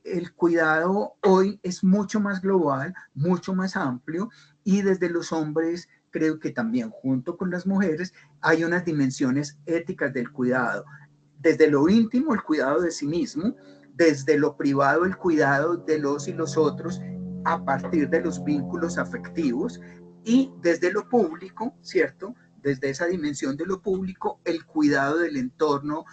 S3: el cuidado hoy es mucho más global, mucho más amplio, y desde los hombres creo que también junto con las mujeres hay unas dimensiones éticas del cuidado. Desde lo íntimo, el cuidado de sí mismo, desde lo privado, el cuidado de los y los otros a partir de los vínculos afectivos, y desde lo público, ¿cierto? Desde esa dimensión de lo público, el cuidado del entorno,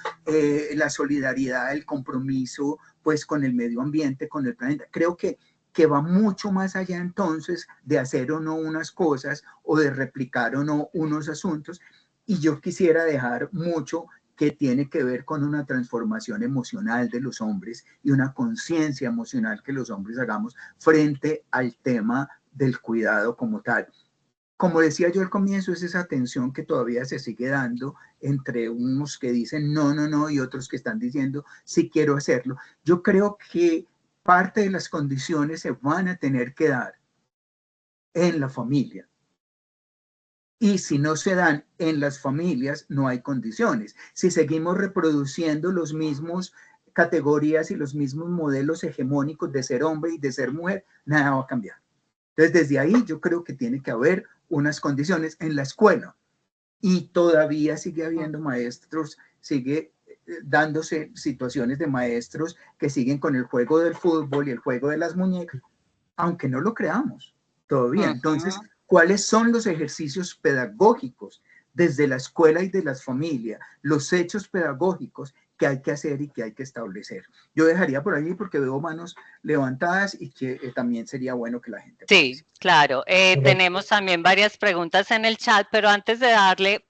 S3: la solidaridad, el compromiso, pues con el medio ambiente, con el planeta. Creo que va mucho más allá entonces de hacer o no unas cosas o de replicar o no unos asuntos. Y yo quisiera dejar mucho que tiene que ver con una transformación emocional de los hombres y una conciencia emocional que los hombres hagamos frente al tema del cuidado como tal. Como decía yo al comienzo, es esa tensión que todavía se sigue dando entre unos que dicen no, no, no y otros que están diciendo sí quiero hacerlo. Yo creo que parte de las condiciones se van a tener que dar en la familia. Y si no se dan en las familias, no hay condiciones. Si seguimos reproduciendo los mismos categorías y los mismos modelos hegemónicos de ser hombre y de ser mujer, nada va a cambiar. Entonces, desde ahí yo creo que tiene que haber unas condiciones en la escuela. Y todavía sigue habiendo maestros, sigue dándose situaciones de maestros que siguen con el juego del fútbol y el juego de las muñecas, aunque no lo creamos todavía. Entonces, ¿cuáles son los ejercicios pedagógicos desde la escuela y de las familias, los hechos pedagógicos qué hay que hacer y qué hay que establecer. Yo dejaría por ahí porque veo manos levantadas y que también sería bueno que la gente
S2: Sí, claro. Tenemos también varias preguntas en el chat, pero antes de darle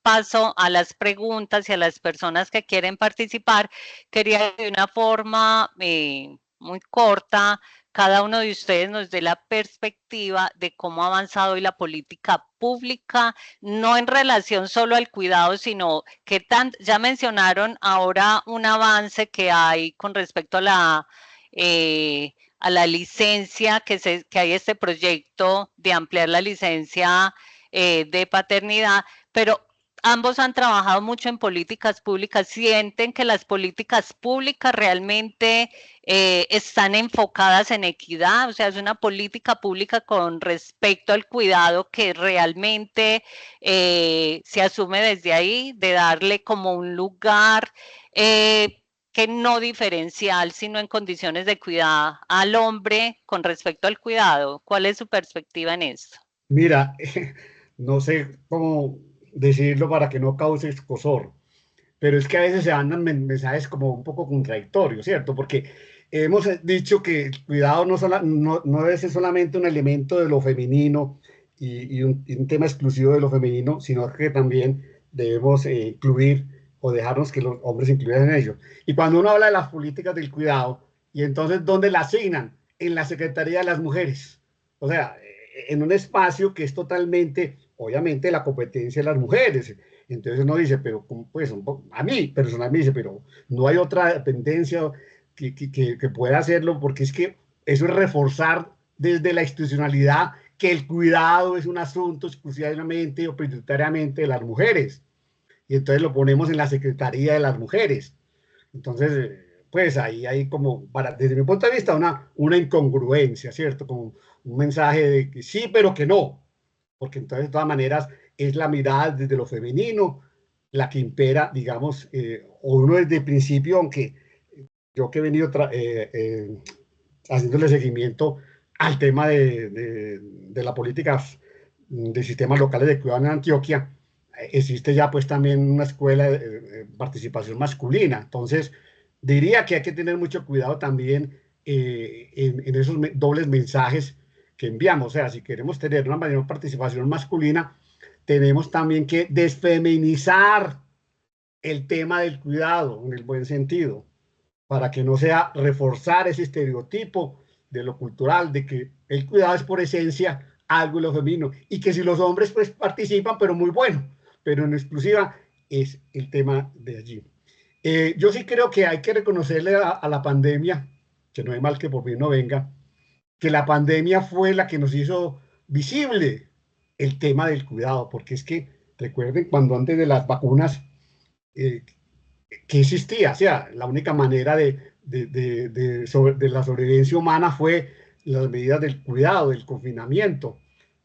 S2: paso a las preguntas y a las personas que quieren participar, quería de una forma muy corta, cada uno de ustedes nos dé la perspectiva de cómo ha avanzado hoy la política pública, no en relación solo al cuidado, sino que ya mencionaron ahora un avance que hay con respecto a la licencia, que hay este proyecto de ampliar la licencia de paternidad, pero ambos han trabajado mucho en políticas públicas. ¿Sienten que las políticas públicas realmente están enfocadas en equidad? O sea, es una política pública con respecto al cuidado que realmente se asume desde ahí, de darle como un lugar que no diferencial, sino en condiciones de cuidado al hombre con respecto al cuidado. ¿Cuál es su perspectiva en esto?
S4: Mira, no sé cómo decirlo para que no cause escozor, pero es que a veces se mandan mensajes como un poco contradictorios, ¿cierto? Porque hemos dicho que el cuidado no debe ser solamente un elemento de lo femenino y un tema exclusivo de lo femenino, sino que también debemos incluir o dejarnos que los hombres incluyan en ello. Y cuando uno habla de las políticas del cuidado, y entonces, ¿dónde la asignan? En la Secretaría de las Mujeres. O sea, en un espacio que es totalmente, obviamente, la competencia de las mujeres. Entonces uno dice, pero pues a mí personalmente dice, pero no hay otra dependencia que pueda hacerlo, porque es que eso es reforzar desde la institucionalidad que el cuidado es un asunto exclusivamente o prioritariamente de las mujeres. Y entonces lo ponemos en la Secretaría de las Mujeres. Entonces, pues ahí hay como, desde mi punto de vista, una incongruencia, ¿cierto? Como un mensaje de que sí, pero que no. Porque entonces, de todas maneras, es la mirada desde lo femenino la que impera, digamos, o uno desde el principio, aunque yo que he venido haciéndole seguimiento al tema de las políticas de sistemas locales de cuidado en Antioquia, existe ya pues también una escuela de participación masculina. Entonces, diría que hay que tener mucho cuidado también en esos dobles mensajes que enviamos. O sea, si queremos tener una mayor participación masculina, tenemos también que desfeminizar el tema del cuidado en el buen sentido, para que no sea reforzar ese estereotipo de lo cultural, de que el cuidado es por esencia algo de lo femenino, y que si los hombres pues participan, pero muy bueno, pero en exclusiva es el tema de allí. Yo sí creo que hay que reconocerle a la pandemia, que no hay mal que por bien no venga, que la pandemia fue la que nos hizo visible el tema del cuidado, porque es que recuerden cuando antes de las vacunas que existía, o sea, la única manera de la sobrevivencia humana fue las medidas del cuidado, del confinamiento,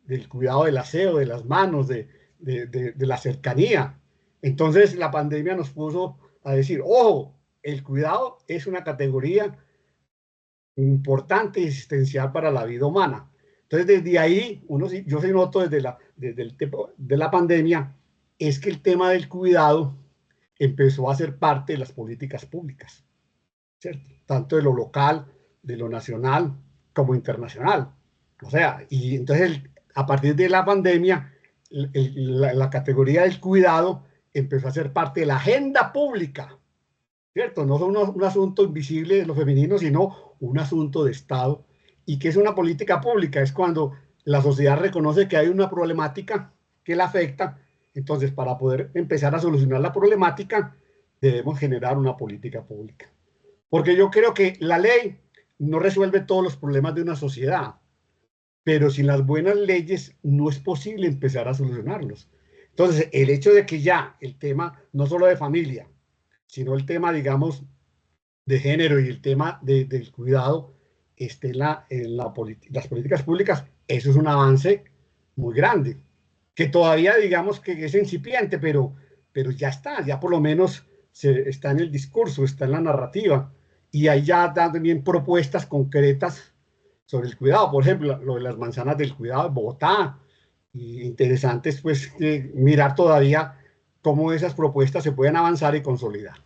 S4: del cuidado del aseo, de las manos, de la cercanía. Entonces la pandemia nos puso a decir, ojo, el cuidado es una categoría importante y existencial para la vida humana. Entonces desde ahí, yo sí noto desde el tiempo de la pandemia, es que el tema del cuidado empezó a ser parte de las políticas públicas, ¿cierto? Tanto de lo local, de lo nacional, como internacional. O sea, y entonces a partir de la pandemia, la categoría del cuidado empezó a ser parte de la agenda pública, ¿cierto? No es un asunto invisible de lo femenino, sino un asunto de Estado. ¿Y qué es una política pública? Es cuando la sociedad reconoce que hay una problemática que la afecta. Entonces, para poder empezar a solucionar la problemática, debemos generar una política pública. Porque yo creo que la ley no resuelve todos los problemas de una sociedad, pero sin las buenas leyes no es posible empezar a solucionarlos. Entonces, el hecho de que ya el tema, no solo de familia, sino el tema, digamos, de género y el tema del cuidado esté en las políticas públicas, eso es un avance muy grande, que todavía digamos que es incipiente, pero ya está, ya por lo menos está en el discurso, está en la narrativa, y hay ya también propuestas concretas sobre el cuidado, por ejemplo, lo de las manzanas del cuidado en Bogotá, y interesantes pues mirar todavía cómo esas propuestas se pueden avanzar y consolidar.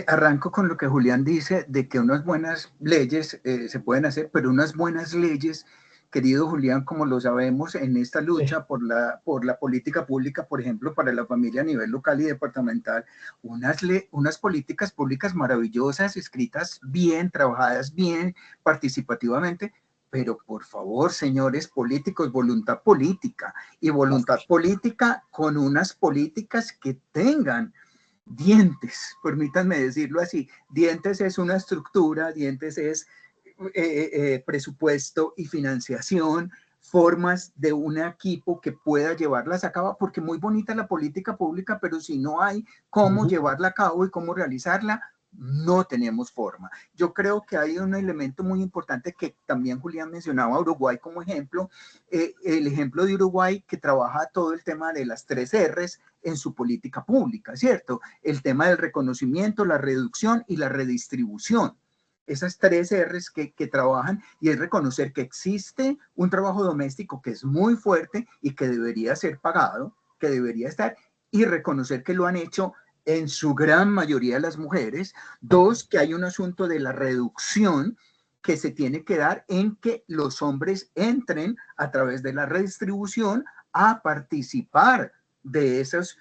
S3: Arranco con lo que Julián dice, de que unas buenas leyes se pueden hacer, pero unas buenas leyes, querido Julián, como lo sabemos, en esta lucha por la política pública, por ejemplo, para la familia a nivel local y departamental, unas políticas públicas maravillosas, escritas bien, trabajadas bien, participativamente, pero por favor, señores políticos, voluntad política, y voluntad política con unas políticas que tengan dientes, permítanme decirlo así. Dientes es una estructura, dientes es presupuesto y financiación, formas de un equipo que pueda llevarlas a cabo, porque muy bonita la política pública, pero si no hay cómo llevarla a cabo y cómo realizarla, no tenemos forma. Yo creo que hay un elemento muy importante que también Julián mencionaba, Uruguay como ejemplo, el ejemplo de Uruguay que trabaja todo el tema de las 3 R's en su política pública, ¿cierto? El tema del reconocimiento, la reducción y la redistribución. Esas 3 R's que trabajan, y es reconocer que existe un trabajo doméstico que es muy fuerte y que debería ser pagado, que debería estar, y reconocer que lo han hecho en su gran mayoría las mujeres. 2, que hay un asunto de la reducción que se tiene que dar en que los hombres entren a través de la redistribución a participar de esos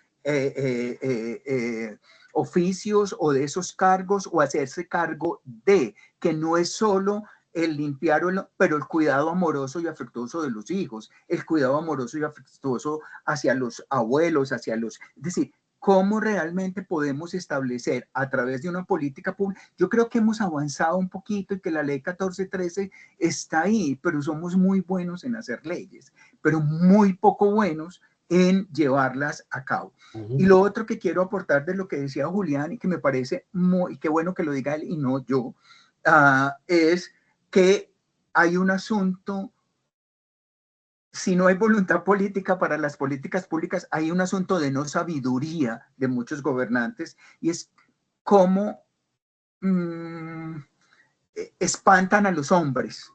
S3: oficios o de esos cargos, o hacerse cargo de, que no es solo el limpiar, pero el cuidado amoroso y afectuoso de los hijos, el cuidado amoroso y afectuoso hacia los abuelos, hacia los, es decir, cómo realmente podemos establecer a través de una política pública. Yo creo que hemos avanzado un poquito y que la ley 1413 está ahí, pero somos muy buenos en hacer leyes, pero muy poco buenos en llevarlas a cabo. Y lo otro que quiero aportar de lo que decía Julián, y que me parece muy, qué bueno que lo diga él y no yo, es que hay un asunto, si no hay voluntad política para las políticas públicas, hay un asunto de no sabiduría de muchos gobernantes, y es cómo espantan a los hombres,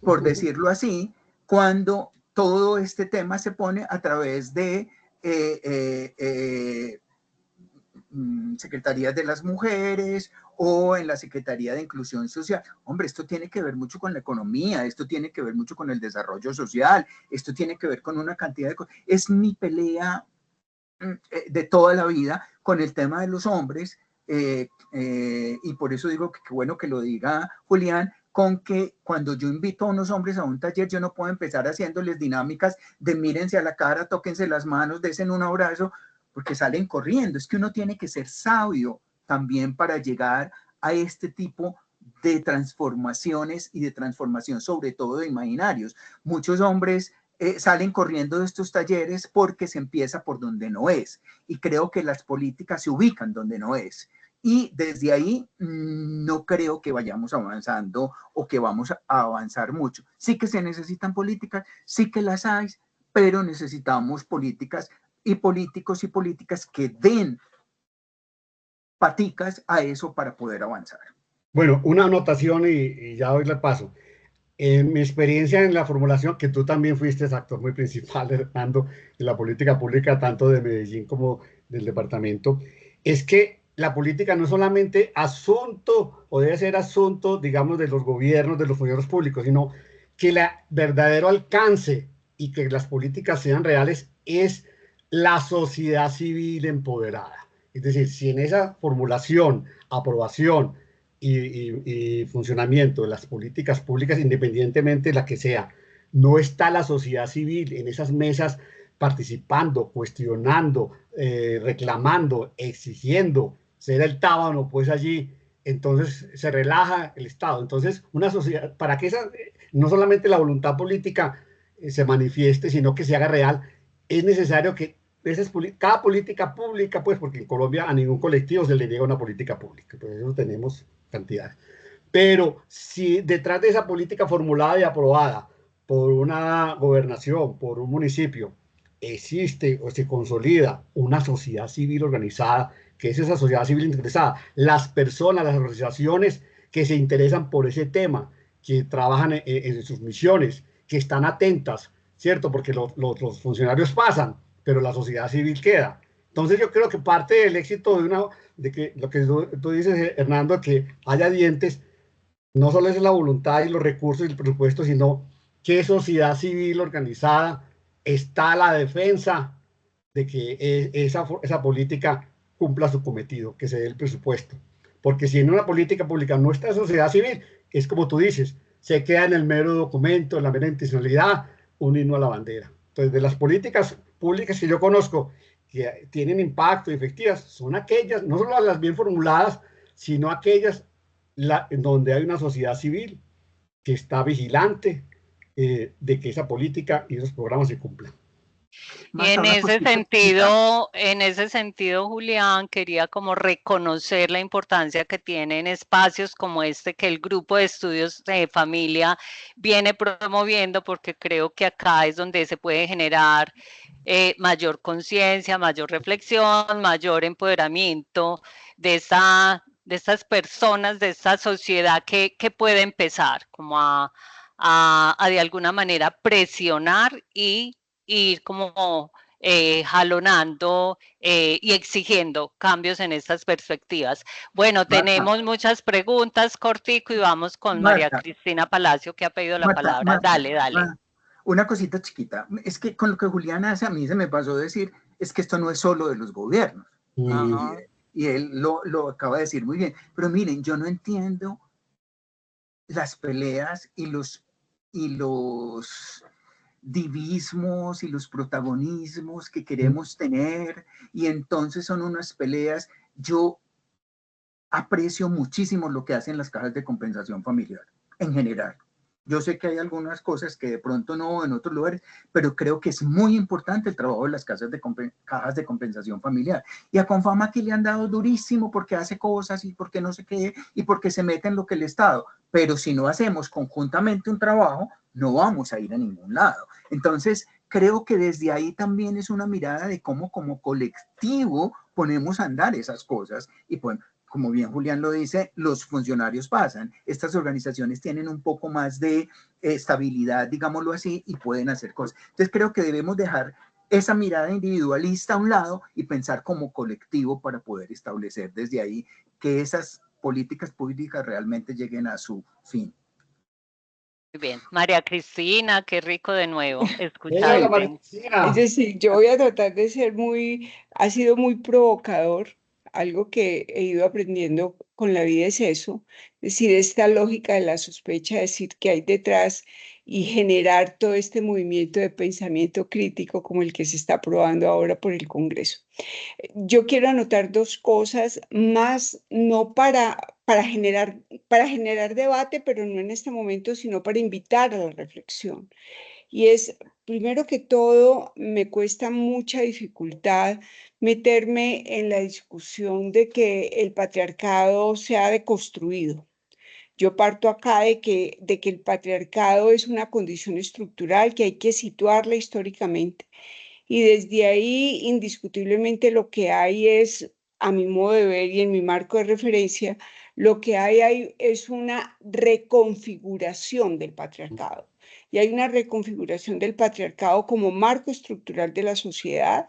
S3: por decirlo así, cuando todo este tema se pone a través de secretarías de las mujeres o en la Secretaría de Inclusión Social. Hombre, esto tiene que ver mucho con la economía, esto tiene que ver mucho con el desarrollo social, esto tiene que ver con una cantidad de cosas. Es mi pelea de toda la vida con el tema de los hombres, y por eso digo que qué bueno que lo diga Julián, con que cuando yo invito a unos hombres a un taller, yo no puedo empezar haciéndoles dinámicas de mírense a la cara, tóquense las manos, desen un abrazo, porque salen corriendo. Es que uno tiene que ser sabio también para llegar a este tipo de transformaciones y de transformación, sobre todo de imaginarios. Muchos hombres salen corriendo de estos talleres porque se empieza por donde no es, y creo que las políticas se ubican donde no es, y desde ahí no creo que vayamos avanzando o que vamos a avanzar mucho. Sí que se necesitan políticas, sí que las hay, pero necesitamos políticas y políticos y políticas que den paticas a eso para poder avanzar.
S4: Bueno, una anotación y ya doy el paso. En mi experiencia en la formulación, que tú también fuiste actor muy principal, Hernando, en la política pública, tanto de Medellín como del departamento, es que la política no es solamente asunto, o debe ser asunto, digamos, de los gobiernos, de los funcionarios públicos, sino que el verdadero alcance y que las políticas sean reales es la sociedad civil empoderada. Es decir, si en esa formulación, aprobación, y funcionamiento de las políticas públicas, independientemente de la que sea, no está la sociedad civil en esas mesas participando, cuestionando, reclamando, exigiendo ser el tábano, pues allí, entonces se relaja el Estado. Entonces, una sociedad, para que esa, no solamente la voluntad política se manifieste, sino que se haga real, es necesario que cada política pública, pues, porque en Colombia a ningún colectivo se le niega una política pública, pues eso tenemos cantidades. Pero si detrás de esa política formulada y aprobada por una gobernación, por un municipio, existe o se consolida una sociedad civil organizada, que es esa sociedad civil interesada, las personas, las asociaciones que se interesan por ese tema, que trabajan en sus misiones, que están atentas, ¿cierto? Porque los funcionarios pasan, pero la sociedad civil queda. Entonces yo creo que parte del éxito de que lo que tú dices, Hernando, que haya dientes, no solo es la voluntad y los recursos y el presupuesto, sino que sociedad civil organizada está a la defensa de que esa política cumpla su cometido, que se dé el presupuesto. Porque si en una política pública no está sociedad civil, es como tú dices, se queda en el mero documento, en la mera intencionalidad, un himno a la bandera. Entonces, de las políticas públicas que yo conozco que tienen impacto y efectivas, son aquellas, no solo las bien formuladas, sino aquellas en donde hay una sociedad civil que está vigilante de que esa política y esos programas se cumplan.
S2: Y en ese sentido, Julián, quería como reconocer la importancia que tienen espacios como este que el grupo de estudios de familia viene promoviendo, porque creo que acá es donde se puede generar mayor conciencia, mayor reflexión, mayor empoderamiento de estas personas, de esta sociedad que puede empezar como a de alguna manera presionar y ir como jalonando y exigiendo cambios en estas perspectivas. Bueno,
S3: Marta,
S2: tenemos muchas preguntas, cortico, y vamos con María Cristina Palacio, que ha pedido la palabra. Dale.
S3: Una cosita chiquita, es que con lo que Julián hace, a mí se me pasó decir, es que esto no es solo de los gobiernos. Y él lo acaba de decir muy bien. Pero miren, yo no entiendo las peleas y los divismos y los protagonismos que queremos tener, y entonces son unas peleas. Yo aprecio muchísimo lo que hacen las cajas de compensación familiar en general. Yo sé que hay algunas cosas que de pronto no en otros lugares, pero creo que es muy importante el trabajo de las cajas de compensación familiar. Y a Confama aquí le han dado durísimo porque hace cosas y porque no sé qué, y porque se mete en lo que el Estado. Pero si no hacemos conjuntamente un trabajo, no vamos a ir a ningún lado. Entonces, creo que desde ahí también es una mirada de cómo como colectivo ponemos a andar esas cosas y pues, como bien Julián lo dice, los funcionarios pasan. Estas organizaciones tienen un poco más de estabilidad, digámoslo así, y pueden hacer cosas. Entonces creo que debemos dejar esa mirada individualista a un lado y pensar como colectivo para poder establecer desde ahí que esas políticas públicas realmente lleguen a su fin.
S2: Muy bien. María Cristina, qué rico de nuevo escucharte.
S5: Es decir, yo voy a tratar de ser ha sido muy provocador. Algo que he ido aprendiendo con la vida es eso, es decir, esta lógica de la sospecha, decir que hay detrás y generar todo este movimiento de pensamiento crítico como el que se está aprobando ahora por el Congreso. Yo quiero anotar dos cosas más, no para generar debate, pero no en este momento, sino para invitar a la reflexión. Y es, primero que todo, me cuesta mucha dificultad meterme en la discusión de que el patriarcado se ha deconstruido. Yo parto acá de que el patriarcado es una condición estructural que hay que situarla históricamente. Y desde ahí, indiscutiblemente, lo que hay es, a mi modo de ver y en mi marco de referencia, lo que hay es una reconfiguración del patriarcado. Y hay una reconfiguración del patriarcado como marco estructural de la sociedad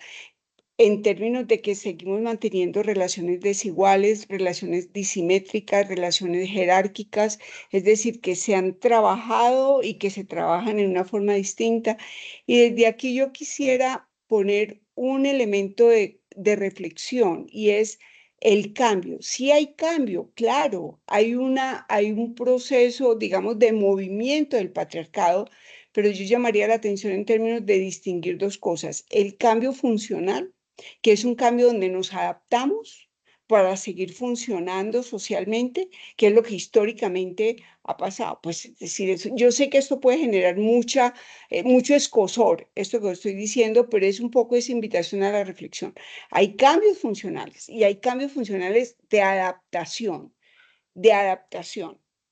S5: en términos de que seguimos manteniendo relaciones desiguales, relaciones disimétricas, relaciones jerárquicas, es decir, que se han trabajado y que se trabajan en una forma distinta. Y desde aquí yo quisiera poner un elemento de reflexión, y es el cambio. Sí hay cambio, claro, hay un proceso, digamos, de movimiento del patriarcado, pero yo llamaría la atención en términos de distinguir dos cosas: el cambio funcional, que es un cambio donde nos adaptamos para seguir funcionando socialmente, que es lo que históricamente ha pasado. Pues es decir, yo sé que esto puede generar mucho escozor, esto que estoy diciendo, pero es un poco esa invitación a la reflexión. Hay cambios funcionales y hay cambios funcionales de adaptación,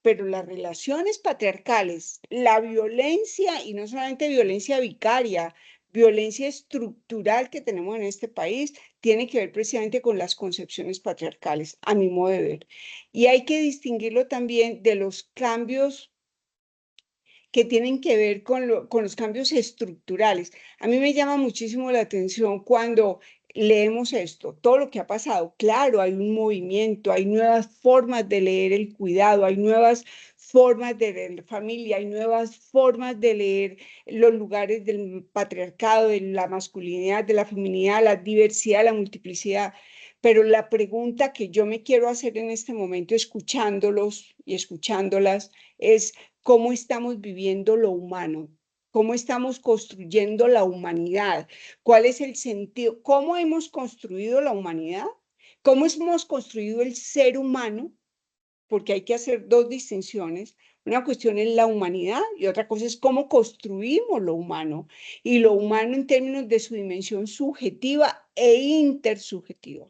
S5: pero las relaciones patriarcales, la violencia, y no solamente violencia vicaria, violencia estructural que tenemos en este país, tiene que ver precisamente con las concepciones patriarcales, a mi modo de ver. Y hay que distinguirlo también de los cambios que tienen que ver con los cambios estructurales. A mí me llama muchísimo la atención cuando leemos esto, todo lo que ha pasado, claro, hay un movimiento, hay nuevas formas de leer el cuidado, hay nuevas formas de leer la familia, hay nuevas formas de leer los lugares del patriarcado, de la masculinidad, de la feminidad, la diversidad, la multiplicidad. Pero la pregunta que yo me quiero hacer en este momento, escuchándolos y escuchándolas, es cómo estamos viviendo lo humano, cómo estamos construyendo la humanidad, cuál es el sentido, cómo hemos construido la humanidad, cómo hemos construido el ser humano, porque hay que hacer dos distinciones. Una cuestión es la humanidad y otra cosa es cómo construimos lo humano, y lo humano en términos de su dimensión subjetiva e intersubjetiva.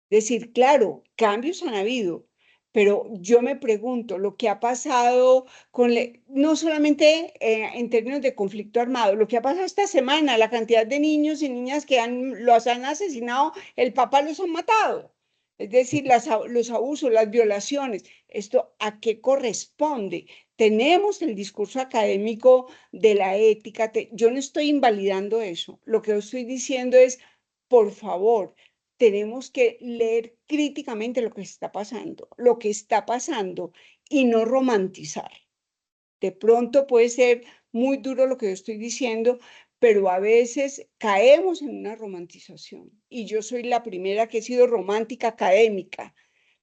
S5: Es decir, claro, cambios han habido, pero yo me pregunto, lo que ha pasado con, no solamente en términos de conflicto armado, lo que ha pasado esta semana, la cantidad de niños y niñas que los han asesinado, el papá los han matado. Es decir, los abusos, las violaciones, ¿esto a qué corresponde? Tenemos el discurso académico de la ética, yo no estoy invalidando eso, lo que estoy diciendo es, por favor, tenemos que leer críticamente lo que está pasando y no romantizar. De pronto puede ser muy duro lo que yo estoy diciendo, pero a veces caemos en una romantización. Y yo soy la primera que he sido romántica académica,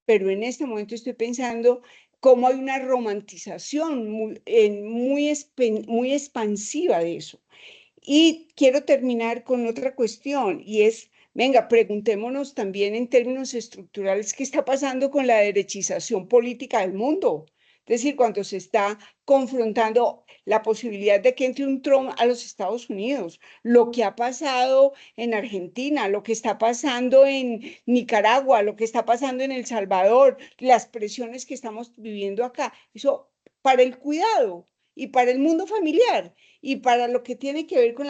S5: pero en este momento estoy pensando cómo hay una romantización muy expansiva de eso. Y quiero terminar con otra cuestión, y es, venga, preguntémonos también en términos estructurales qué está pasando con la derechización política del mundo. Es decir, cuando se está confrontando la posibilidad de que entre un Trump a los Estados Unidos, lo que ha pasado en Argentina, lo que está pasando en Nicaragua, lo que está pasando en El Salvador, las presiones que estamos viviendo acá, eso para el cuidado y para el mundo familiar y para lo que tiene que ver con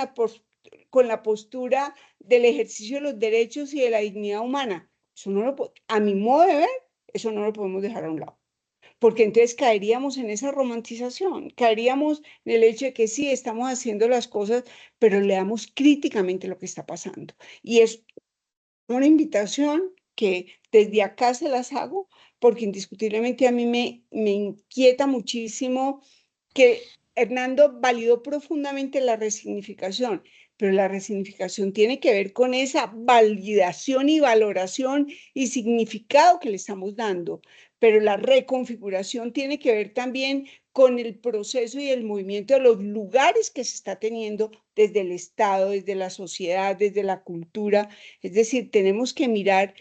S5: la postura del ejercicio de los derechos y de la dignidad humana. Eso no a mi modo de ver, eso no lo podemos dejar a un lado, porque entonces caeríamos en esa romantización, caeríamos en el hecho de que sí, estamos haciendo las cosas, pero leamos críticamente lo que está pasando. Y es una invitación que desde acá se las hago, porque indiscutiblemente a mí me inquieta muchísimo que Hernando validó profundamente la resignificación, pero la resignificación tiene que ver con esa validación y valoración y significado que le estamos dando, pero la reconfiguración tiene que ver también con el proceso y el movimiento de los lugares que se está teniendo desde el Estado, desde la sociedad, desde la cultura. Es decir, tenemos que mirar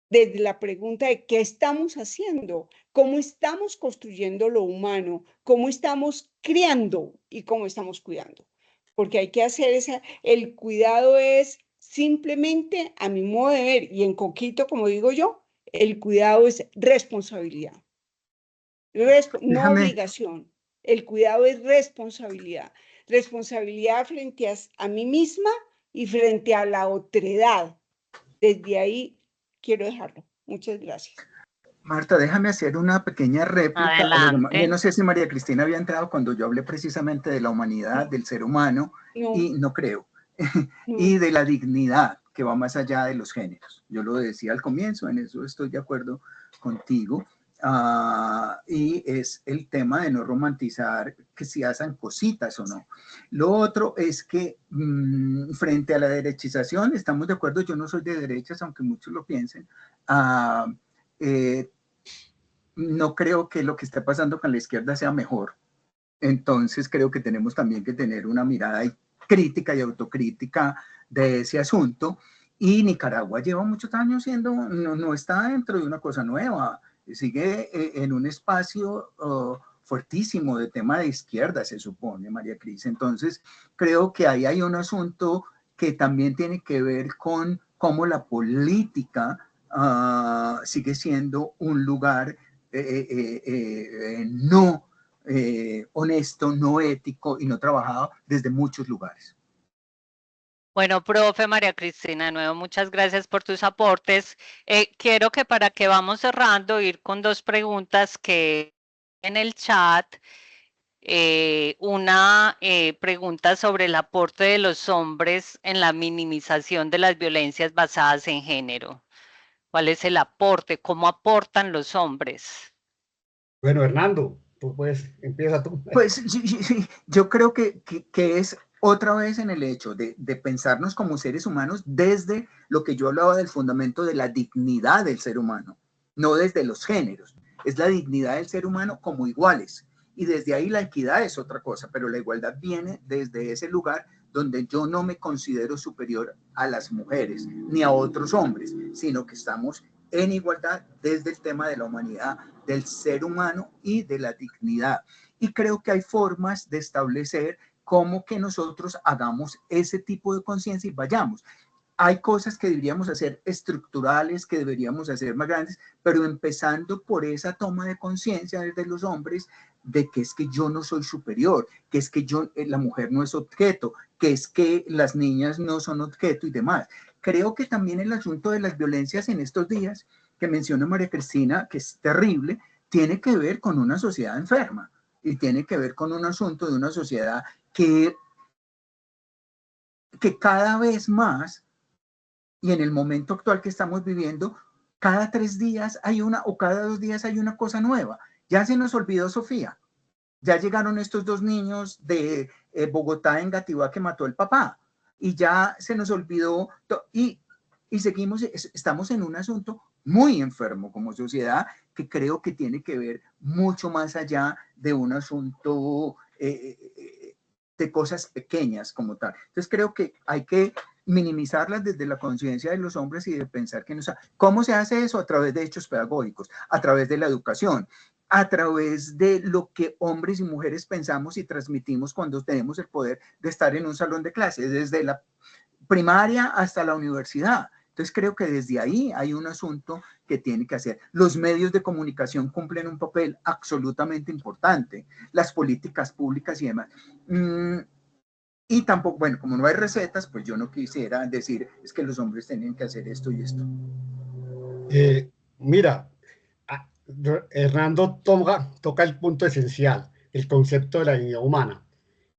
S5: desde la pregunta de qué estamos haciendo, cómo estamos construyendo lo humano, cómo estamos criando y cómo estamos cuidando. Porque hay que hacer el cuidado es simplemente, a mi modo de ver, y en Coquito, como digo yo, el cuidado es responsabilidad. No obligación. El cuidado es responsabilidad. Responsabilidad frente a mí misma y frente a la otredad. Desde ahí quiero dejarlo. Muchas gracias.
S3: Marta, déjame hacer una pequeña réplica.
S2: Adelante.
S3: Yo no sé si María Cristina había entrado cuando yo hablé precisamente de la humanidad, del ser humano, y no creo, y de la dignidad que va más allá de los géneros. Yo lo decía al comienzo, en eso estoy de acuerdo contigo. Y es el tema de no romantizar que si hacen cositas o no. Lo otro es que frente a la derechización, estamos de acuerdo, yo no soy de derechas, aunque muchos lo piensen, no creo que lo que está pasando con la izquierda sea mejor. Entonces creo que tenemos también que tener una mirada crítica y autocrítica de ese asunto. Y Nicaragua lleva muchos años siendo, no está dentro de una cosa nueva, sigue en un espacio fuertísimo de tema de izquierda, se supone, María Cris. Entonces creo que ahí hay un asunto que también tiene que ver con cómo la política sigue siendo un lugar no honesto, no ético y no trabajado desde muchos lugares.
S2: Bueno, profe María Cristina, de nuevo, muchas gracias por tus aportes. Quiero que para que vamos cerrando, ir con dos preguntas que en el chat. una pregunta sobre el aporte de los hombres en la minimización de las violencias basadas en género. ¿Cuál es el aporte? ¿Cómo aportan los hombres?
S4: Bueno, Hernando, tú pues, empieza tú.
S3: Pues yo creo que es otra vez en el hecho de pensarnos como seres humanos desde lo que yo hablaba del fundamento de la dignidad del ser humano, no desde los géneros. Es la dignidad del ser humano como iguales. Y desde ahí la equidad es otra cosa, pero la igualdad viene desde ese lugar donde yo no me considero superior a las mujeres ni a otros hombres, sino que estamos en igualdad desde el tema de la humanidad, del ser humano y de la dignidad. Y creo que hay formas de establecer cómo que nosotros hagamos ese tipo de conciencia y vayamos. Hay cosas que deberíamos hacer estructurales, que deberíamos hacer más grandes, pero empezando por esa toma de conciencia desde los hombres de que es que yo no soy superior, que es que la mujer no es objeto, que es que las niñas no son objeto y demás. Creo que también el asunto de las violencias en estos días, que menciona María Cristina, que es terrible, tiene que ver con una sociedad enferma y tiene que ver con un asunto de una sociedad que cada vez más, y en el momento actual que estamos viviendo, cada 3 días hay una, o cada 2 días hay una cosa nueva. Ya se nos olvidó Sofía. Ya llegaron estos 2 niños de Bogotá, en Gativá, que mató el papá. Y ya se nos olvidó, y seguimos, estamos en un asunto muy enfermo como sociedad, que creo que tiene que ver mucho más allá de un asunto de cosas pequeñas como tal. Entonces creo que hay que minimizarlas desde la conciencia de los hombres y de pensar que no saben. ¿Cómo se hace eso? A través de hechos pedagógicos, a través de la educación, a través de lo que hombres y mujeres pensamos y transmitimos cuando tenemos el poder de estar en un salón de clases, desde la primaria hasta la universidad. Entonces creo que desde ahí hay un asunto que tiene que hacer. Los medios de comunicación cumplen un papel absolutamente importante, las políticas públicas y demás. Y tampoco, bueno, como no hay recetas, pues yo no quisiera decir, es que los hombres tienen que hacer esto y esto.
S4: Mira, Hernando toca el punto esencial, el concepto de la dignidad humana.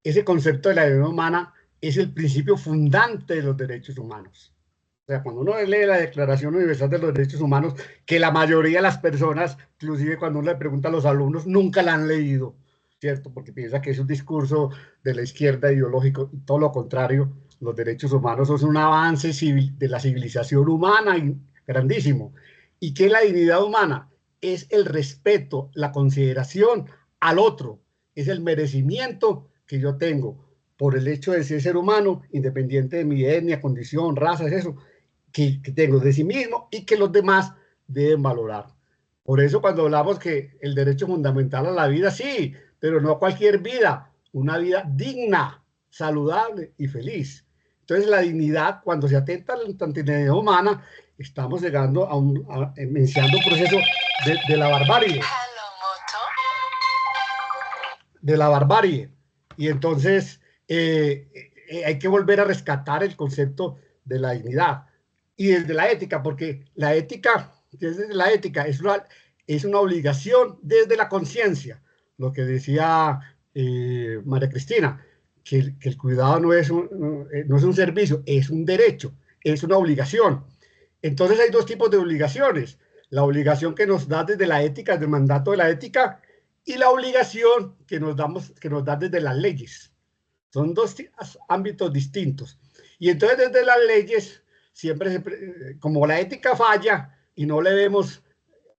S4: Ese concepto de la dignidad humana es el principio fundante de los derechos humanos. O sea, cuando uno lee la Declaración Universal de los Derechos Humanos, que la mayoría de las personas, inclusive cuando uno le pregunta a los alumnos, nunca la han leído, ¿cierto? Porque piensa que es un discurso de la izquierda ideológico, y todo lo contrario. Los derechos humanos son un avance de la civilización humana grandísimo. ¿Y qué es la dignidad humana? Es el respeto, la consideración al otro, es el merecimiento que yo tengo por el hecho de ser humano, independiente de mi etnia, condición, raza, es eso, que tengo de sí mismo y que los demás deben valorar. Por eso cuando hablamos que el derecho fundamental a la vida, sí, pero no cualquier vida, una vida digna, saludable y feliz. Entonces la dignidad, cuando se atenta a la dignidad humana, estamos llegando iniciando un proceso de la barbarie. De la barbarie. Y entonces hay que volver a rescatar el concepto de la dignidad. Y desde la ética, porque la ética, desde la ética es una obligación desde la conciencia. Lo que decía María Cristina, que el cuidado no es un servicio, es un derecho, es una obligación. Entonces hay 2 tipos de obligaciones. La obligación que nos da desde la ética, del mandato de la ética, y la obligación que nos da desde las leyes. Son 2 ámbitos distintos. Y entonces desde las leyes, siempre, como la ética falla y no le vemos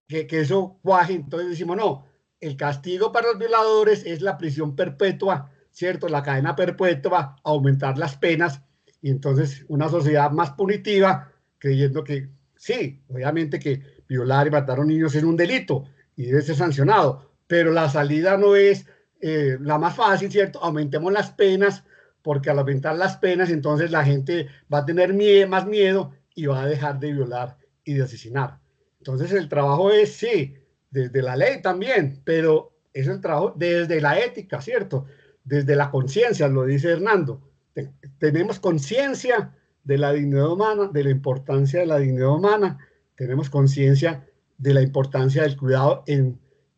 S4: que eso cuaje, entonces decimos, no, el castigo para los violadores es la prisión perpetua, ¿cierto? La cadena perpetua, aumentar las penas, y entonces una sociedad más punitiva, creyendo que sí, obviamente que violar y matar a un niño es un delito y debe ser sancionado, pero la salida no es la más fácil, ¿cierto? Aumentemos las penas, porque al aumentar las penas, entonces la gente va a tener más miedo y va a dejar de violar y de asesinar. Entonces el trabajo es, sí, desde la ley también, pero es el trabajo desde la ética, ¿cierto? Desde la conciencia, lo dice Hernando. Tenemos conciencia de la dignidad humana, de la importancia de la dignidad humana, tenemos conciencia de la importancia del cuidado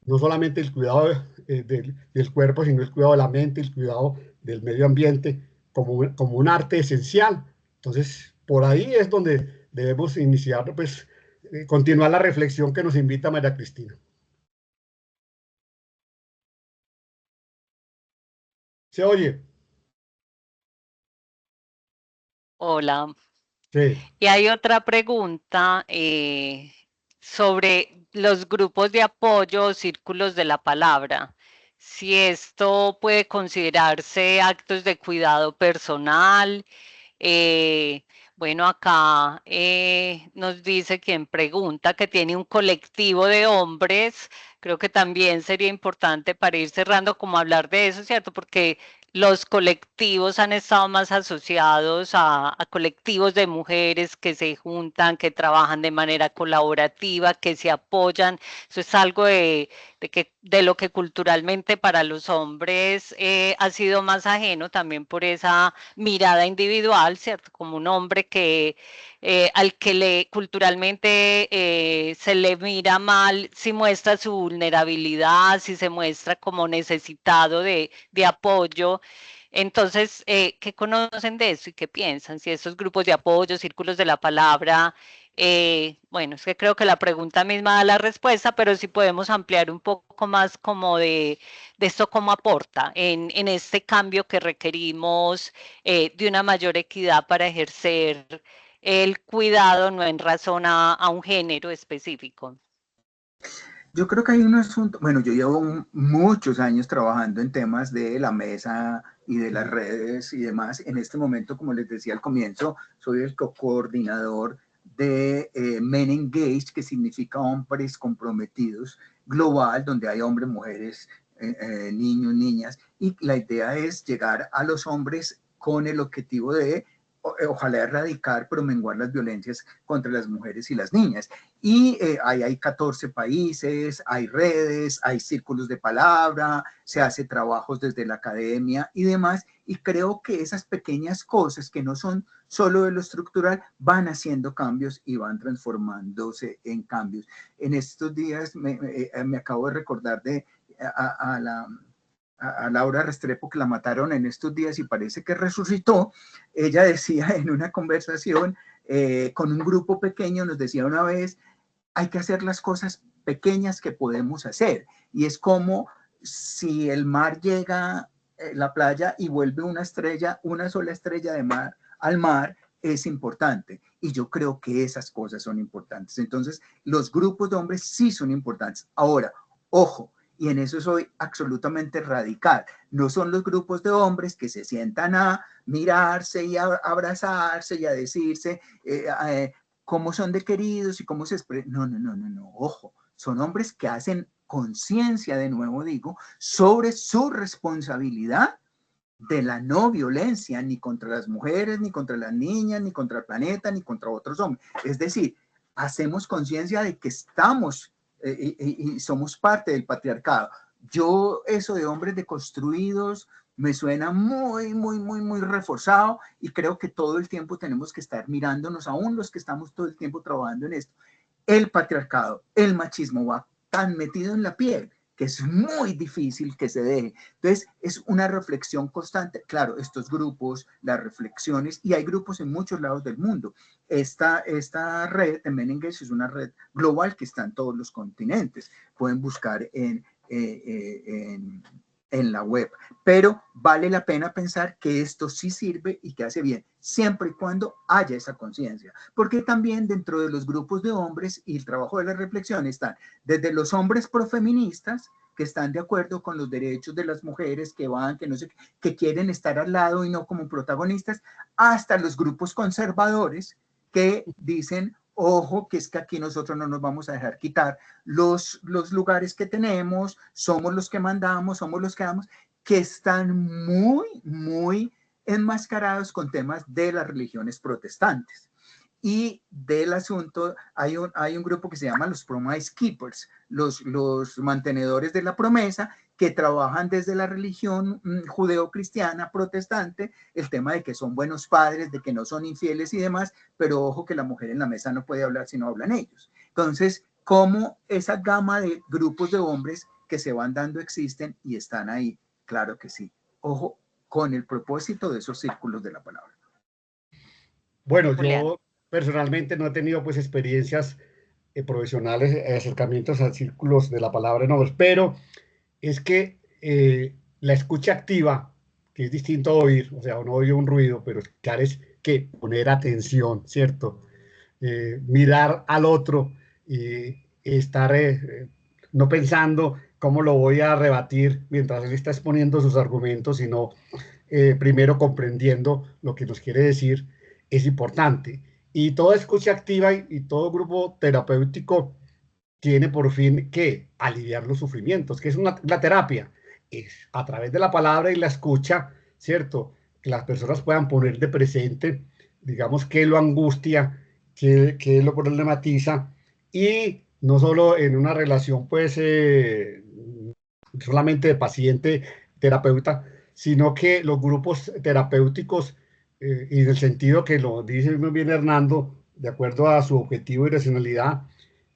S4: no solamente el cuidado del cuerpo, sino el cuidado de la mente, el cuidado del medio ambiente, como un arte esencial. Entonces, por ahí es donde debemos iniciar, pues, continuar la reflexión que nos invita María Cristina. ¿Se oye?
S2: Hola.
S4: Sí.
S2: Y hay otra pregunta sobre los grupos de apoyo o círculos de la palabra. Si esto puede considerarse actos de cuidado personal. Bueno, acá nos dice quien pregunta que tiene un colectivo de hombres. Creo que también sería importante para ir cerrando como hablar de eso, ¿cierto? Porque los colectivos han estado más asociados a colectivos de mujeres que se juntan, que trabajan de manera colaborativa, que se apoyan. Eso es algo de lo que culturalmente para los hombres ha sido más ajeno también por esa mirada individual, ¿cierto? Como un hombre que al que culturalmente se le mira mal si muestra su vulnerabilidad, si se muestra como necesitado de apoyo. Entonces, ¿qué conocen de eso y qué piensan? Si esos grupos de apoyo, círculos de la palabra, bueno, es que creo que la pregunta misma da la respuesta, pero si podemos ampliar un poco más como de esto cómo aporta en este cambio que requerimos de una mayor equidad para ejercer el cuidado, no en razón a un género específico.
S3: Yo creo que hay un asunto, bueno, yo llevo muchos años trabajando en temas de la mesa y de las redes y demás. En este momento, como les decía al comienzo, soy el coordinador de Men Engaged, que significa hombres comprometidos global, donde hay hombres, mujeres, niños, niñas, y la idea es llegar a los hombres con el objetivo de ojalá erradicar, pero menguar las violencias contra las mujeres y las niñas. Y ahí hay 14 países, hay redes, hay círculos de palabra, se hace trabajos desde la academia y demás. Y creo que esas pequeñas cosas que no son solo de lo estructural van haciendo cambios y van transformándose en cambios. En estos días me acabo de recordar de a Laura Restrepo, que la mataron en estos días y parece que resucitó. Ella decía en una conversación con un grupo pequeño, nos decía una vez, hay que hacer las cosas pequeñas que podemos hacer. Y es como si el mar llega a la playa y vuelve una estrella, una sola estrella de mar al mar, es importante. Y yo creo que esas cosas son importantes. Entonces, los grupos de hombres sí son importantes. Ahora, ojo, y en eso soy absolutamente radical. No son los grupos de hombres que se sientan a mirarse y a abrazarse y a decirse cómo son de queridos y cómo se expresan. No, ojo, son hombres que hacen conciencia, de nuevo digo, sobre su responsabilidad de la no violencia, ni contra las mujeres, ni contra las niñas, ni contra el planeta, ni contra otros hombres. Es decir, hacemos conciencia de que estamos y somos parte del patriarcado. Yo eso de hombres deconstruidos me suena muy reforzado y creo que todo el tiempo tenemos que estar mirándonos, aún los que estamos todo el tiempo trabajando en esto. El patriarcado, el machismo va tan metido en la piel que es muy difícil que se deje. Entonces, es una reflexión constante. Claro, estos grupos, las reflexiones, y hay grupos en muchos lados del mundo. Esta red de Men Engaged es una red global que está en todos los continentes. Pueden buscar en la web, pero vale la pena pensar que esto sí sirve y que hace bien, siempre y cuando haya esa conciencia, porque también dentro de los grupos de hombres y el trabajo de la reflexión están desde los hombres profeministas que están de acuerdo con los derechos de las mujeres, que van, que no sé, que quieren estar al lado y no como protagonistas, hasta los grupos conservadores que dicen, ojo, que es que aquí nosotros no nos vamos a dejar quitar los lugares que tenemos, somos los que mandamos, somos los que damos, que están muy enmascarados con temas de las religiones protestantes. Y del asunto, hay un grupo que se llama los Promise Keepers, los mantenedores de la promesa, que trabajan desde la religión judeo-cristiana protestante, el tema de que son buenos padres, de que no son infieles y demás, pero ojo que la mujer en la mesa no puede hablar si no hablan ellos. Entonces, como esa gama de grupos de hombres que se van dando existen y están ahí, claro que sí. Ojo con el propósito de esos círculos de la palabra.
S4: Bueno,
S2: Julián.
S4: yo personalmente no he tenido pues experiencias profesionales, acercamientos a círculos de la palabra en obras, pero es que la escucha activa, que es distinto a oír, o sea, uno oye un ruido, pero escuchar es que poner atención, ¿cierto? Mirar al otro y estar no pensando cómo lo voy a rebatir mientras él está exponiendo sus argumentos, sino primero comprendiendo lo que nos quiere decir, es importante. Y toda escucha activa y todo grupo terapéutico tiene por fin que aliviar los sufrimientos, que es la terapia, es a través de la palabra y la escucha, ¿cierto? Que las personas puedan poner de presente, digamos, qué lo angustia, qué lo problematiza, y no solo en una relación, pues, solamente de paciente-terapeuta, sino que los grupos terapéuticos, y en el sentido que lo dice muy bien Hernando, de acuerdo a su objetivo y racionalidad,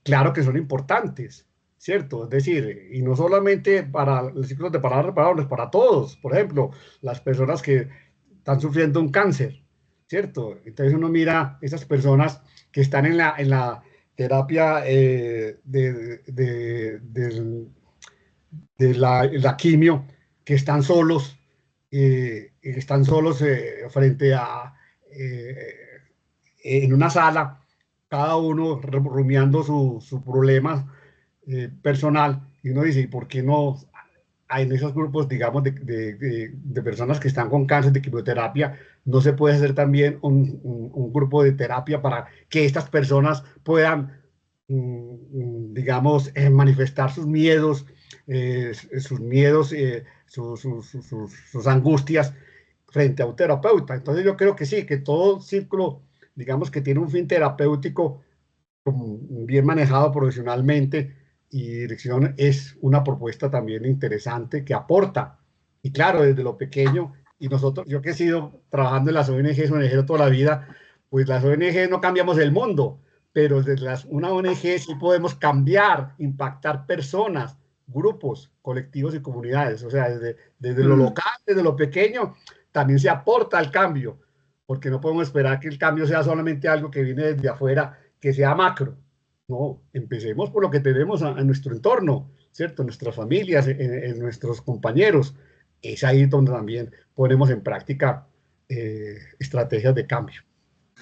S4: claro que son importantes, ¿cierto? Es decir, y no solamente para los ciclos de palabras reparables, para todos. Por ejemplo, las personas que están sufriendo un cáncer, ¿cierto? Entonces uno mira esas personas que están en la terapia de la quimio, que están solos frente a, en una sala, cada uno rumiando su problema personal, y uno dice, ¿y por qué no hay en esos grupos, digamos, de personas que están con cáncer de quimioterapia, no se puede hacer también un grupo de terapia para que estas personas puedan, digamos, manifestar sus miedos, sus angustias frente a un terapeuta? Entonces yo creo que sí, que todo círculo, digamos, que tiene un fin terapéutico, bien manejado profesionalmente y dirección, es una propuesta también interesante que aporta. Y claro, desde lo pequeño, y nosotros, yo que he sido trabajando en las ONG toda la vida, pues las ONG no cambiamos el mundo, pero desde una ONG sí podemos cambiar, impactar personas, grupos, colectivos y comunidades. O sea, desde lo local, desde lo pequeño, también se aporta al cambio, porque no podemos esperar que el cambio sea solamente algo que viene desde afuera, que sea macro. No, empecemos por lo que tenemos a nuestro entorno, ¿cierto? Nuestras familias, en nuestros compañeros. Es ahí donde también ponemos en práctica estrategias de cambio.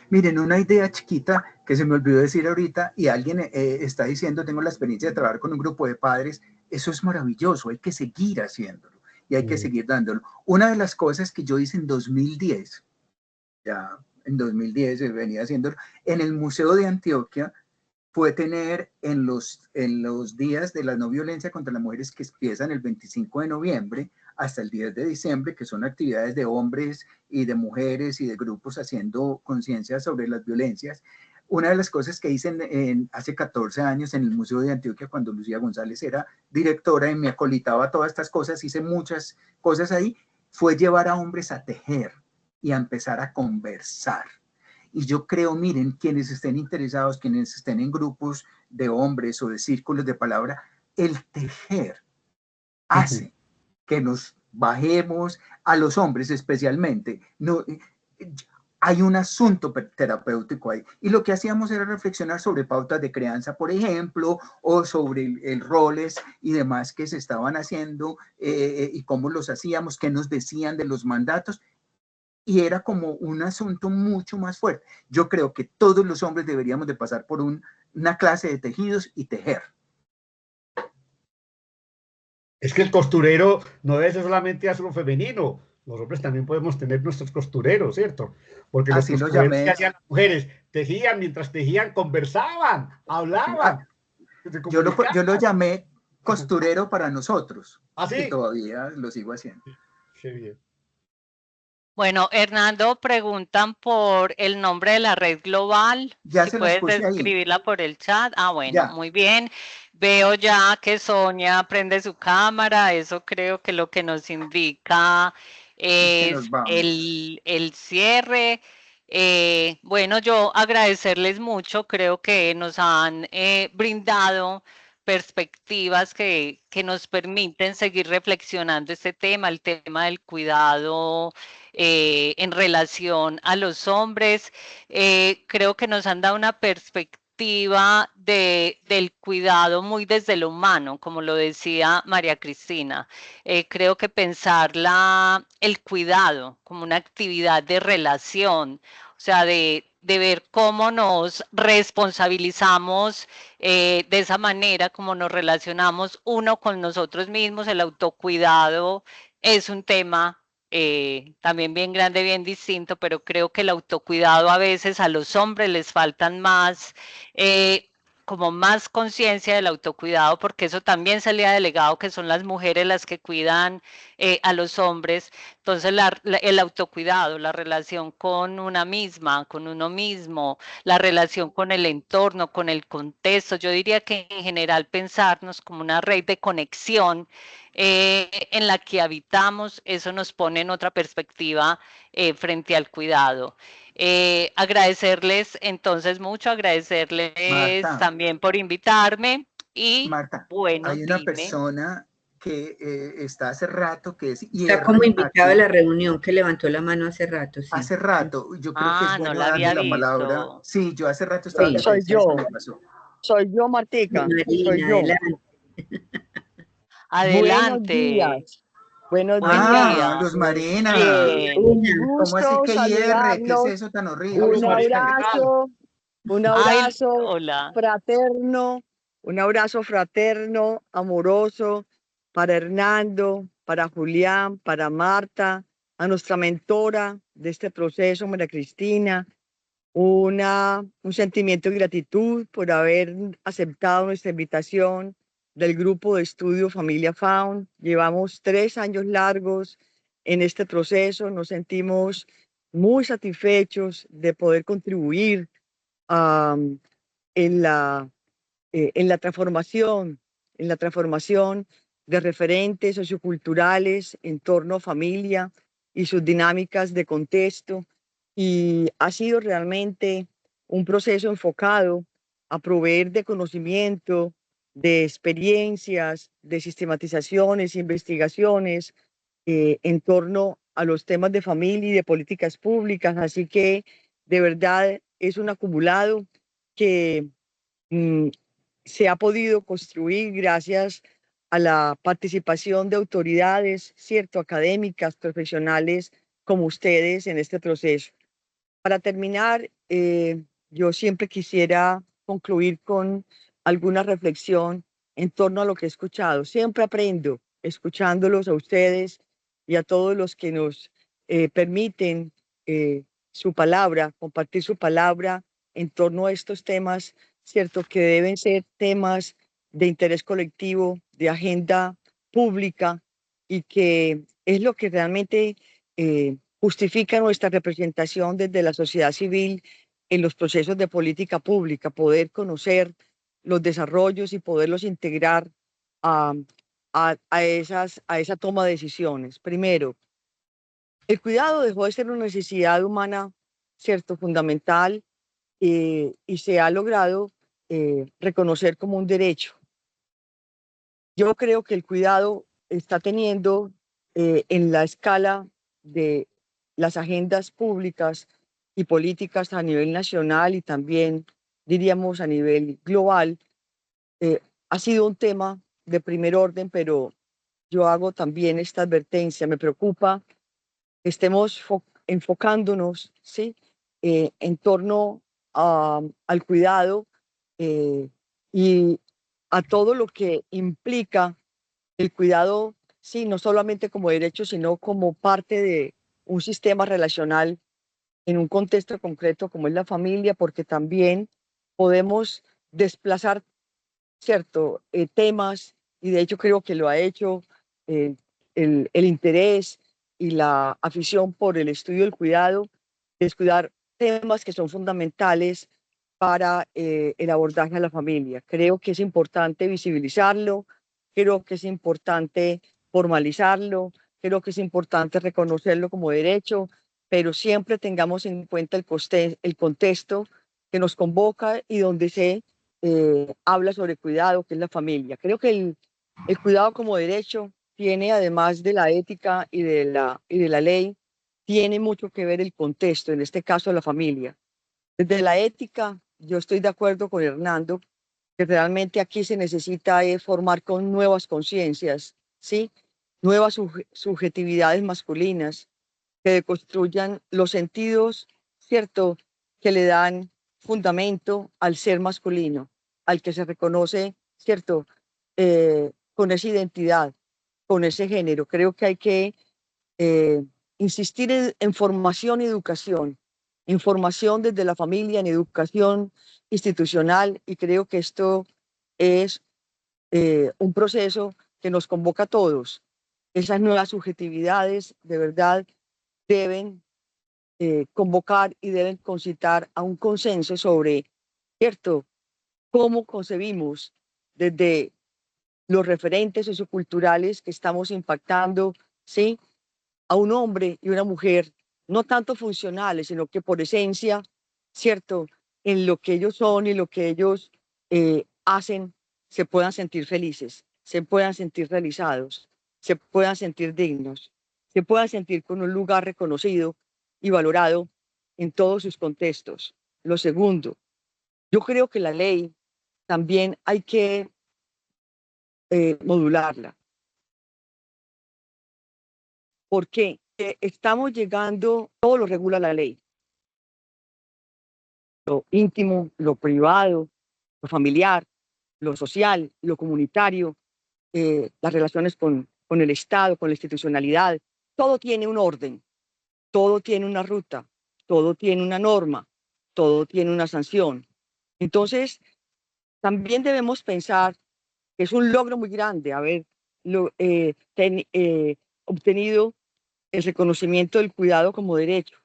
S3: Miren, una idea chiquita que se me olvidó decir ahorita, y alguien está diciendo, tengo la experiencia de trabajar con un grupo de padres, eso es maravilloso, hay que seguir haciéndolo y hay que seguir dándolo. Una de las cosas que yo hice en 2010, ya en 2010 venía haciéndolo, en el Museo de Antioquia, fue tener en los días de la no violencia contra las mujeres, que empiezan el 25 de noviembre hasta el 10 de diciembre, que son actividades de hombres y de mujeres y de grupos haciendo conciencia sobre las violencias. Una de las cosas que hice hace 14 años en el Museo de Antioquia, cuando Lucía González era directora y me acolitaba todas estas cosas, hice muchas cosas ahí, fue llevar a hombres a tejer y a empezar a conversar. Y yo creo, miren, quienes estén interesados, quienes estén en grupos de hombres o de círculos de palabra, el tejer hace que nos bajemos, a los hombres especialmente. No, hay un asunto terapéutico ahí. Y lo que hacíamos era reflexionar sobre pautas de crianza, por ejemplo, o sobre el roles y demás que se estaban haciendo, y cómo los hacíamos, qué nos decían de los mandatos. Y era como un asunto mucho más fuerte. Yo creo que todos los hombres deberíamos de pasar por una clase de tejidos y tejer.
S4: Es que el costurero no debe ser solamente algo femenino. Los hombres también podemos tener nuestros costureros, ¿cierto? Porque los costureros que hacían las mujeres, tejían, mientras tejían, conversaban, hablaban.
S3: Yo lo llamé costurero para nosotros.
S4: ¿Ah, sí?
S3: Y todavía lo sigo haciendo.
S4: Qué bien.
S2: Bueno, Hernando, preguntan por el nombre de la red global.
S3: Ya
S2: si
S3: se
S2: puedes
S3: los puse
S2: escribirla
S3: ahí.
S2: Por el chat. Ah, bueno,
S3: Ya.
S2: Muy bien. Veo ya que Sonia prende su cámara. Eso creo que lo que nos indica es el cierre. Bueno, yo agradecerles mucho. Creo que nos han brindado perspectivas que nos permiten seguir reflexionando este tema, el tema del cuidado en relación a los hombres. Creo que nos han dado una perspectiva del cuidado muy desde lo humano, como lo decía María Cristina. Creo que pensar el cuidado como una actividad de relación, o sea, de ver cómo nos responsabilizamos de esa manera, cómo nos relacionamos uno con nosotros mismos. El autocuidado es un tema también bien grande, bien distinto, pero creo que el autocuidado a veces a los hombres les faltan más, como más conciencia del autocuidado, porque eso también se le ha delegado que son las mujeres las que cuidan a los hombres. Entonces el autocuidado, la relación con una misma, con uno mismo, la relación con el entorno, con el contexto, yo diría que en general pensarnos como una red de conexión en la que habitamos, eso nos pone en otra perspectiva frente al cuidado. Agradecerles entonces mucho, agradecerles
S3: Marta,
S2: también por invitarme y
S3: Marta,
S2: bueno,
S3: hay una
S2: dime.
S3: persona que está hace rato, que es
S1: Está como
S3: IR
S1: invitado a
S3: aquí,
S1: la reunión, que levantó la mano hace rato, sí.
S3: hace rato. Yo creo que es
S2: No
S3: bueno
S2: la
S3: darle
S2: había
S3: la palabra.
S2: visto.
S3: Sí, yo hace rato estaba
S1: Sí,
S3: viendo
S6: Soy
S3: y se
S6: yo,
S3: me pasó.
S6: Martica, soy
S1: Marina,
S6: yo.
S1: adelante.
S6: Buenos
S2: Adelante.
S6: días, buenos
S2: Buen
S6: días.
S3: Ah,
S2: día.
S3: Luz Marina.
S2: Bien.
S6: Un
S1: Marina,
S3: ¿Cómo así
S6: gusto
S3: que IR? ¿Qué es
S6: saludarlos.
S3: eso tan
S4: Hola, Luz
S6: Un
S3: horrible?
S4: Marina, ¿qué tal?
S6: un
S2: Ay,
S6: abrazo
S2: hola.
S6: fraterno, un abrazo fraterno, amoroso para Hernando, para Julián, para Marta, a nuestra mentora de este proceso, María Cristina. Un sentimiento de gratitud por haber aceptado nuestra invitación del grupo de estudio Familia Found. Llevamos 3 años largos en este proceso. Nos sentimos muy satisfechos de poder contribuir am, en la, en la transformación de referentes socioculturales en torno a familia y sus dinámicas de contexto. Y ha sido realmente un proceso enfocado a proveer de conocimiento, de experiencias, de sistematizaciones, investigaciones en torno a los temas de familia y de políticas públicas. Así que de verdad es un acumulado que mm, se ha podido construir gracias a la participación de autoridades, cierto, académicas, profesionales como ustedes en este proceso. Para terminar, yo siempre quisiera concluir con alguna reflexión en torno a lo que he escuchado. Siempre aprendo escuchándolos a ustedes y a todos los que nos permiten su palabra, compartir su palabra en torno a estos temas, cierto, que deben ser temas de interés colectivo, de agenda pública y que es lo que realmente justifica nuestra representación desde la sociedad civil en los procesos de política pública, poder conocer los desarrollos y poderlos integrar a, a esa toma de decisiones. Primero, el cuidado dejó de ser una necesidad humana, cierto, fundamental, y se ha logrado reconocer como un derecho. Yo creo que el cuidado está teniendo en la escala de las agendas públicas y políticas a nivel nacional y también, diríamos, a nivel global, ha sido un tema de primer orden, pero yo hago también esta advertencia. Me preocupa que estemos enfocándonos, ¿sí? En torno al cuidado y a todo lo que implica el cuidado, sí, no solamente como derecho, sino como parte de un sistema relacional en un contexto concreto como es la familia, porque también podemos desplazar, cierto, temas, y de hecho creo que lo ha hecho eh, el interés y la afición por el estudio del cuidado, descuidar temas que son fundamentales para el abordaje a la familia. Creo que es importante visibilizarlo, creo que es importante formalizarlo, creo que es importante reconocerlo como derecho, pero siempre tengamos en cuenta el contexto que nos convoca y donde se habla sobre cuidado, que es la familia. Creo que el cuidado como derecho tiene, además de la ética y de la ley, tiene mucho que ver el contexto, en este caso la familia. Desde la ética, yo estoy de acuerdo con Hernando, que realmente aquí se necesita formar con nuevas conciencias, ¿sí? Nuevas subjetividades masculinas que construyan los sentidos, ¿cierto? Que le dan fundamento al ser masculino, al que se reconoce, ¿cierto? Con esa identidad, con ese género. Creo que hay que eh, insistir en formación y educación, información desde la familia, en educación institucional, y creo que esto es un proceso que nos convoca a todos. Esas nuevas subjetividades de verdad deben convocar y deben concitar a un consenso sobre, ¿cierto?, cómo concebimos desde los referentes socioculturales que estamos impactando, ¿sí?, a un hombre y una mujer, no tanto funcionales, sino que por esencia, ¿cierto?, en lo que ellos son y lo que ellos hacen, se puedan sentir felices, se puedan sentir realizados, se puedan sentir dignos, se puedan sentir con un lugar reconocido y valorado en todos sus contextos. Lo segundo, yo creo que la ley también hay que modularla. ¿Por qué? Estamos llegando, todo lo regula la ley, lo íntimo, lo privado, lo familiar, lo social, lo comunitario, las relaciones con el Estado, con la institucionalidad. Todo tiene un orden, todo tiene una ruta, todo tiene una norma, todo tiene una sanción. Entonces, también debemos pensar que es un logro muy grande haber obtenido el reconocimiento del cuidado como derecho,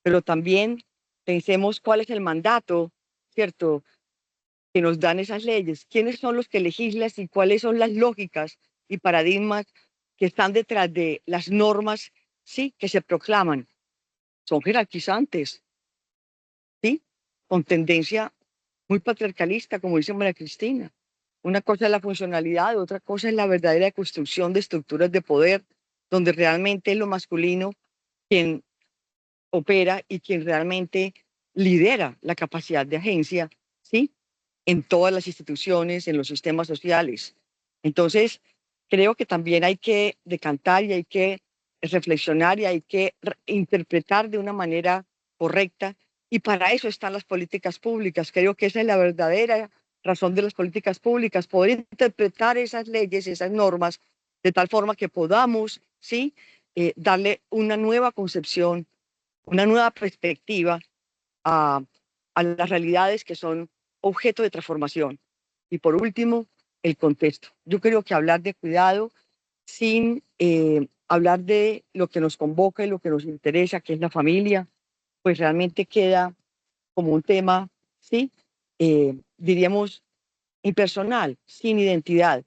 S6: pero también pensemos cuál es el mandato, ¿cierto?, que nos dan esas leyes, quiénes son los que legislan y cuáles son las lógicas y paradigmas que están detrás de las normas, sí, que se proclaman. Son jerarquizantes, sí, con tendencia muy patriarcalista, como dice María Cristina. Una cosa es la funcionalidad, otra cosa es la verdadera construcción de estructuras de poder, donde realmente es lo masculino quien opera y quien realmente lidera la capacidad de agencia, ¿sí?, en todas las instituciones, en los sistemas sociales. Entonces, creo que también hay que decantar y hay que reflexionar y hay que interpretar de una manera correcta, y para eso están las políticas públicas. Creo que esa es la verdadera razón de las políticas públicas, poder interpretar esas leyes, esas normas, de tal forma que podamos, ¿sí?, darle una nueva concepción, una nueva perspectiva a, a las realidades que son objeto de transformación. Y por último, el contexto. Yo creo que hablar de cuidado sin hablar de lo que nos convoca y lo que nos interesa, que es la familia, pues realmente queda como un tema, ¿sí?, diríamos, impersonal, sin identidad.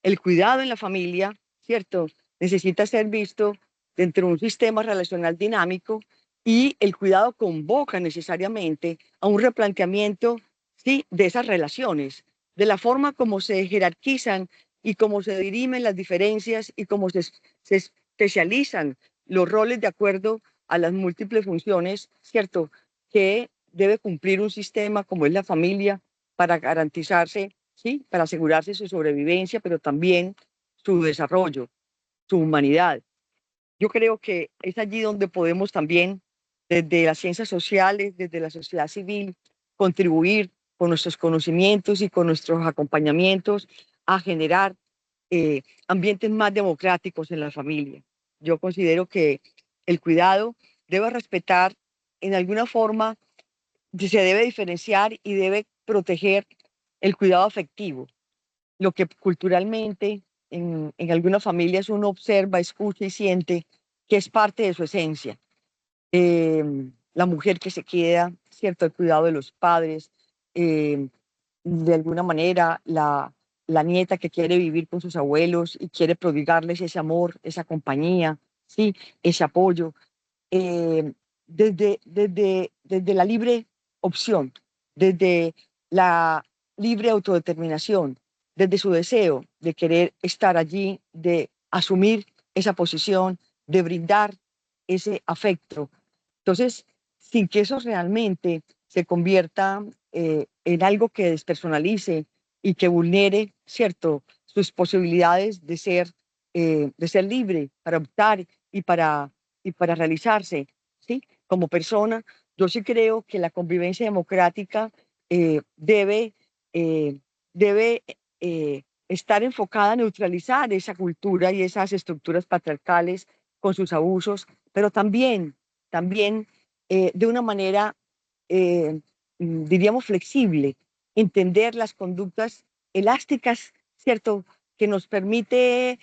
S6: El cuidado en la familia, ¿cierto?, necesita ser visto dentro de un sistema relacional dinámico, y el cuidado convoca necesariamente a un replanteamiento, sí, de esas relaciones, de la forma como se jerarquizan y cómo se dirimen las diferencias y cómo se especializan los roles de acuerdo a las múltiples funciones, ¿cierto?, que debe cumplir un sistema como es la familia para garantizarse, ¿sí?, para asegurarse su sobrevivencia, pero también su desarrollo, su humanidad. Yo creo que es allí donde podemos también, desde las ciencias sociales, desde la sociedad civil, contribuir con nuestros conocimientos y con nuestros acompañamientos a generar ambientes más democráticos en la familia. Yo considero que el cuidado debe respetar, en alguna forma, se debe diferenciar y debe proteger el cuidado afectivo, lo que culturalmente en algunas familias uno observa, escucha y siente que es parte de su esencia. La mujer que se queda, ¿cierto?, el cuidado de los padres, eh, de alguna manera la nieta que quiere vivir con sus abuelos y quiere prodigarles ese amor, esa compañía, ¿sí?, ese apoyo, eh, desde la libre opción, desde la libre autodeterminación, desde su deseo de querer estar allí, de asumir esa posición, de brindar ese afecto. Entonces, sin que eso realmente se convierta en algo que despersonalice y que vulnere, ¿cierto?, sus posibilidades de ser libre para optar y para realizarse, ¿sí? Como persona, yo sí creo que la convivencia democrática debe estar enfocada a neutralizar esa cultura y esas estructuras patriarcales con sus abusos, pero también de una manera, diríamos, flexible, entender las conductas elásticas, ¿cierto?, que nos permite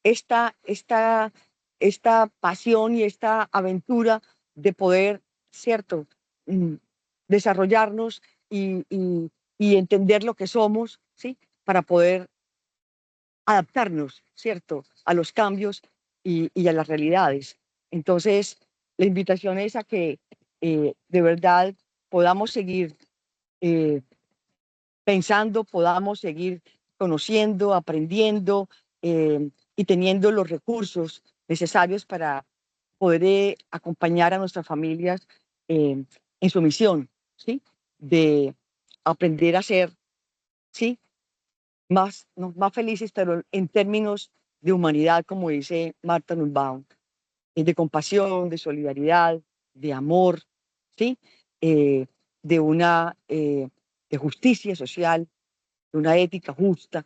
S6: esta pasión y esta aventura de poder, ¿cierto?, desarrollarnos y entender lo que somos, ¿sí?, para poder adaptarnos, ¿cierto?, a los cambios y a las realidades. Entonces, la invitación es a que de verdad podamos seguir eh, pensando, podamos seguir conociendo, aprendiendo y teniendo los recursos necesarios para poder acompañar a nuestras familias en su misión, ¿sí?, de aprender a ser, ¿sí?, más, no, más felices, pero en términos de humanidad, como dice Martha Nussbaum, de compasión, de solidaridad, de amor, ¿sí? De una de justicia social, de una ética justa.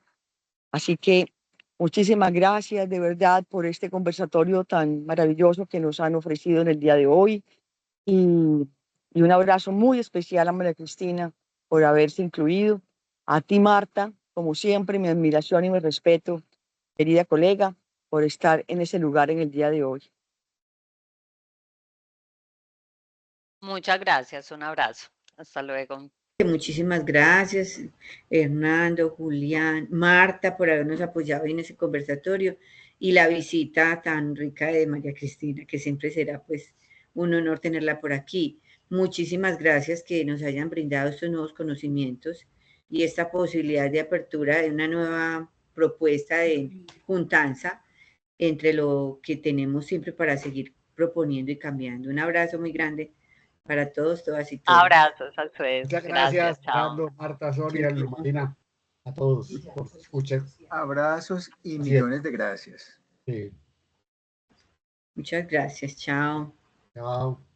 S6: Así que muchísimas gracias de verdad por este conversatorio tan maravilloso que nos han ofrecido en el día de hoy y un abrazo muy especial a María Cristina por haberse incluido. A ti, Marta, como siempre, mi admiración y mi respeto, querida colega, por estar en ese lugar en el día de hoy.
S2: Muchas gracias, un abrazo. Hasta luego.
S1: Muchísimas gracias, Hernando, Julián, Marta, por habernos apoyado en ese conversatorio y la visita tan rica de María Cristina, que siempre será pues un honor tenerla por aquí. Muchísimas gracias que nos hayan brindado estos nuevos conocimientos y esta posibilidad de apertura de una nueva propuesta de juntanza entre lo que tenemos siempre para seguir proponiendo y cambiando. Un abrazo muy grande para todos, todas y todos.
S2: Abrazos a ustedes.
S4: Muchas
S2: Gracias,
S4: gracias,
S2: chao.
S4: Fernando, Marta, Sonia, Luz Marina, a todos por escuchar.
S3: Abrazos y
S4: Así es.
S3: millones de gracias.
S4: Sí.
S1: Muchas gracias, chao.
S4: Chao.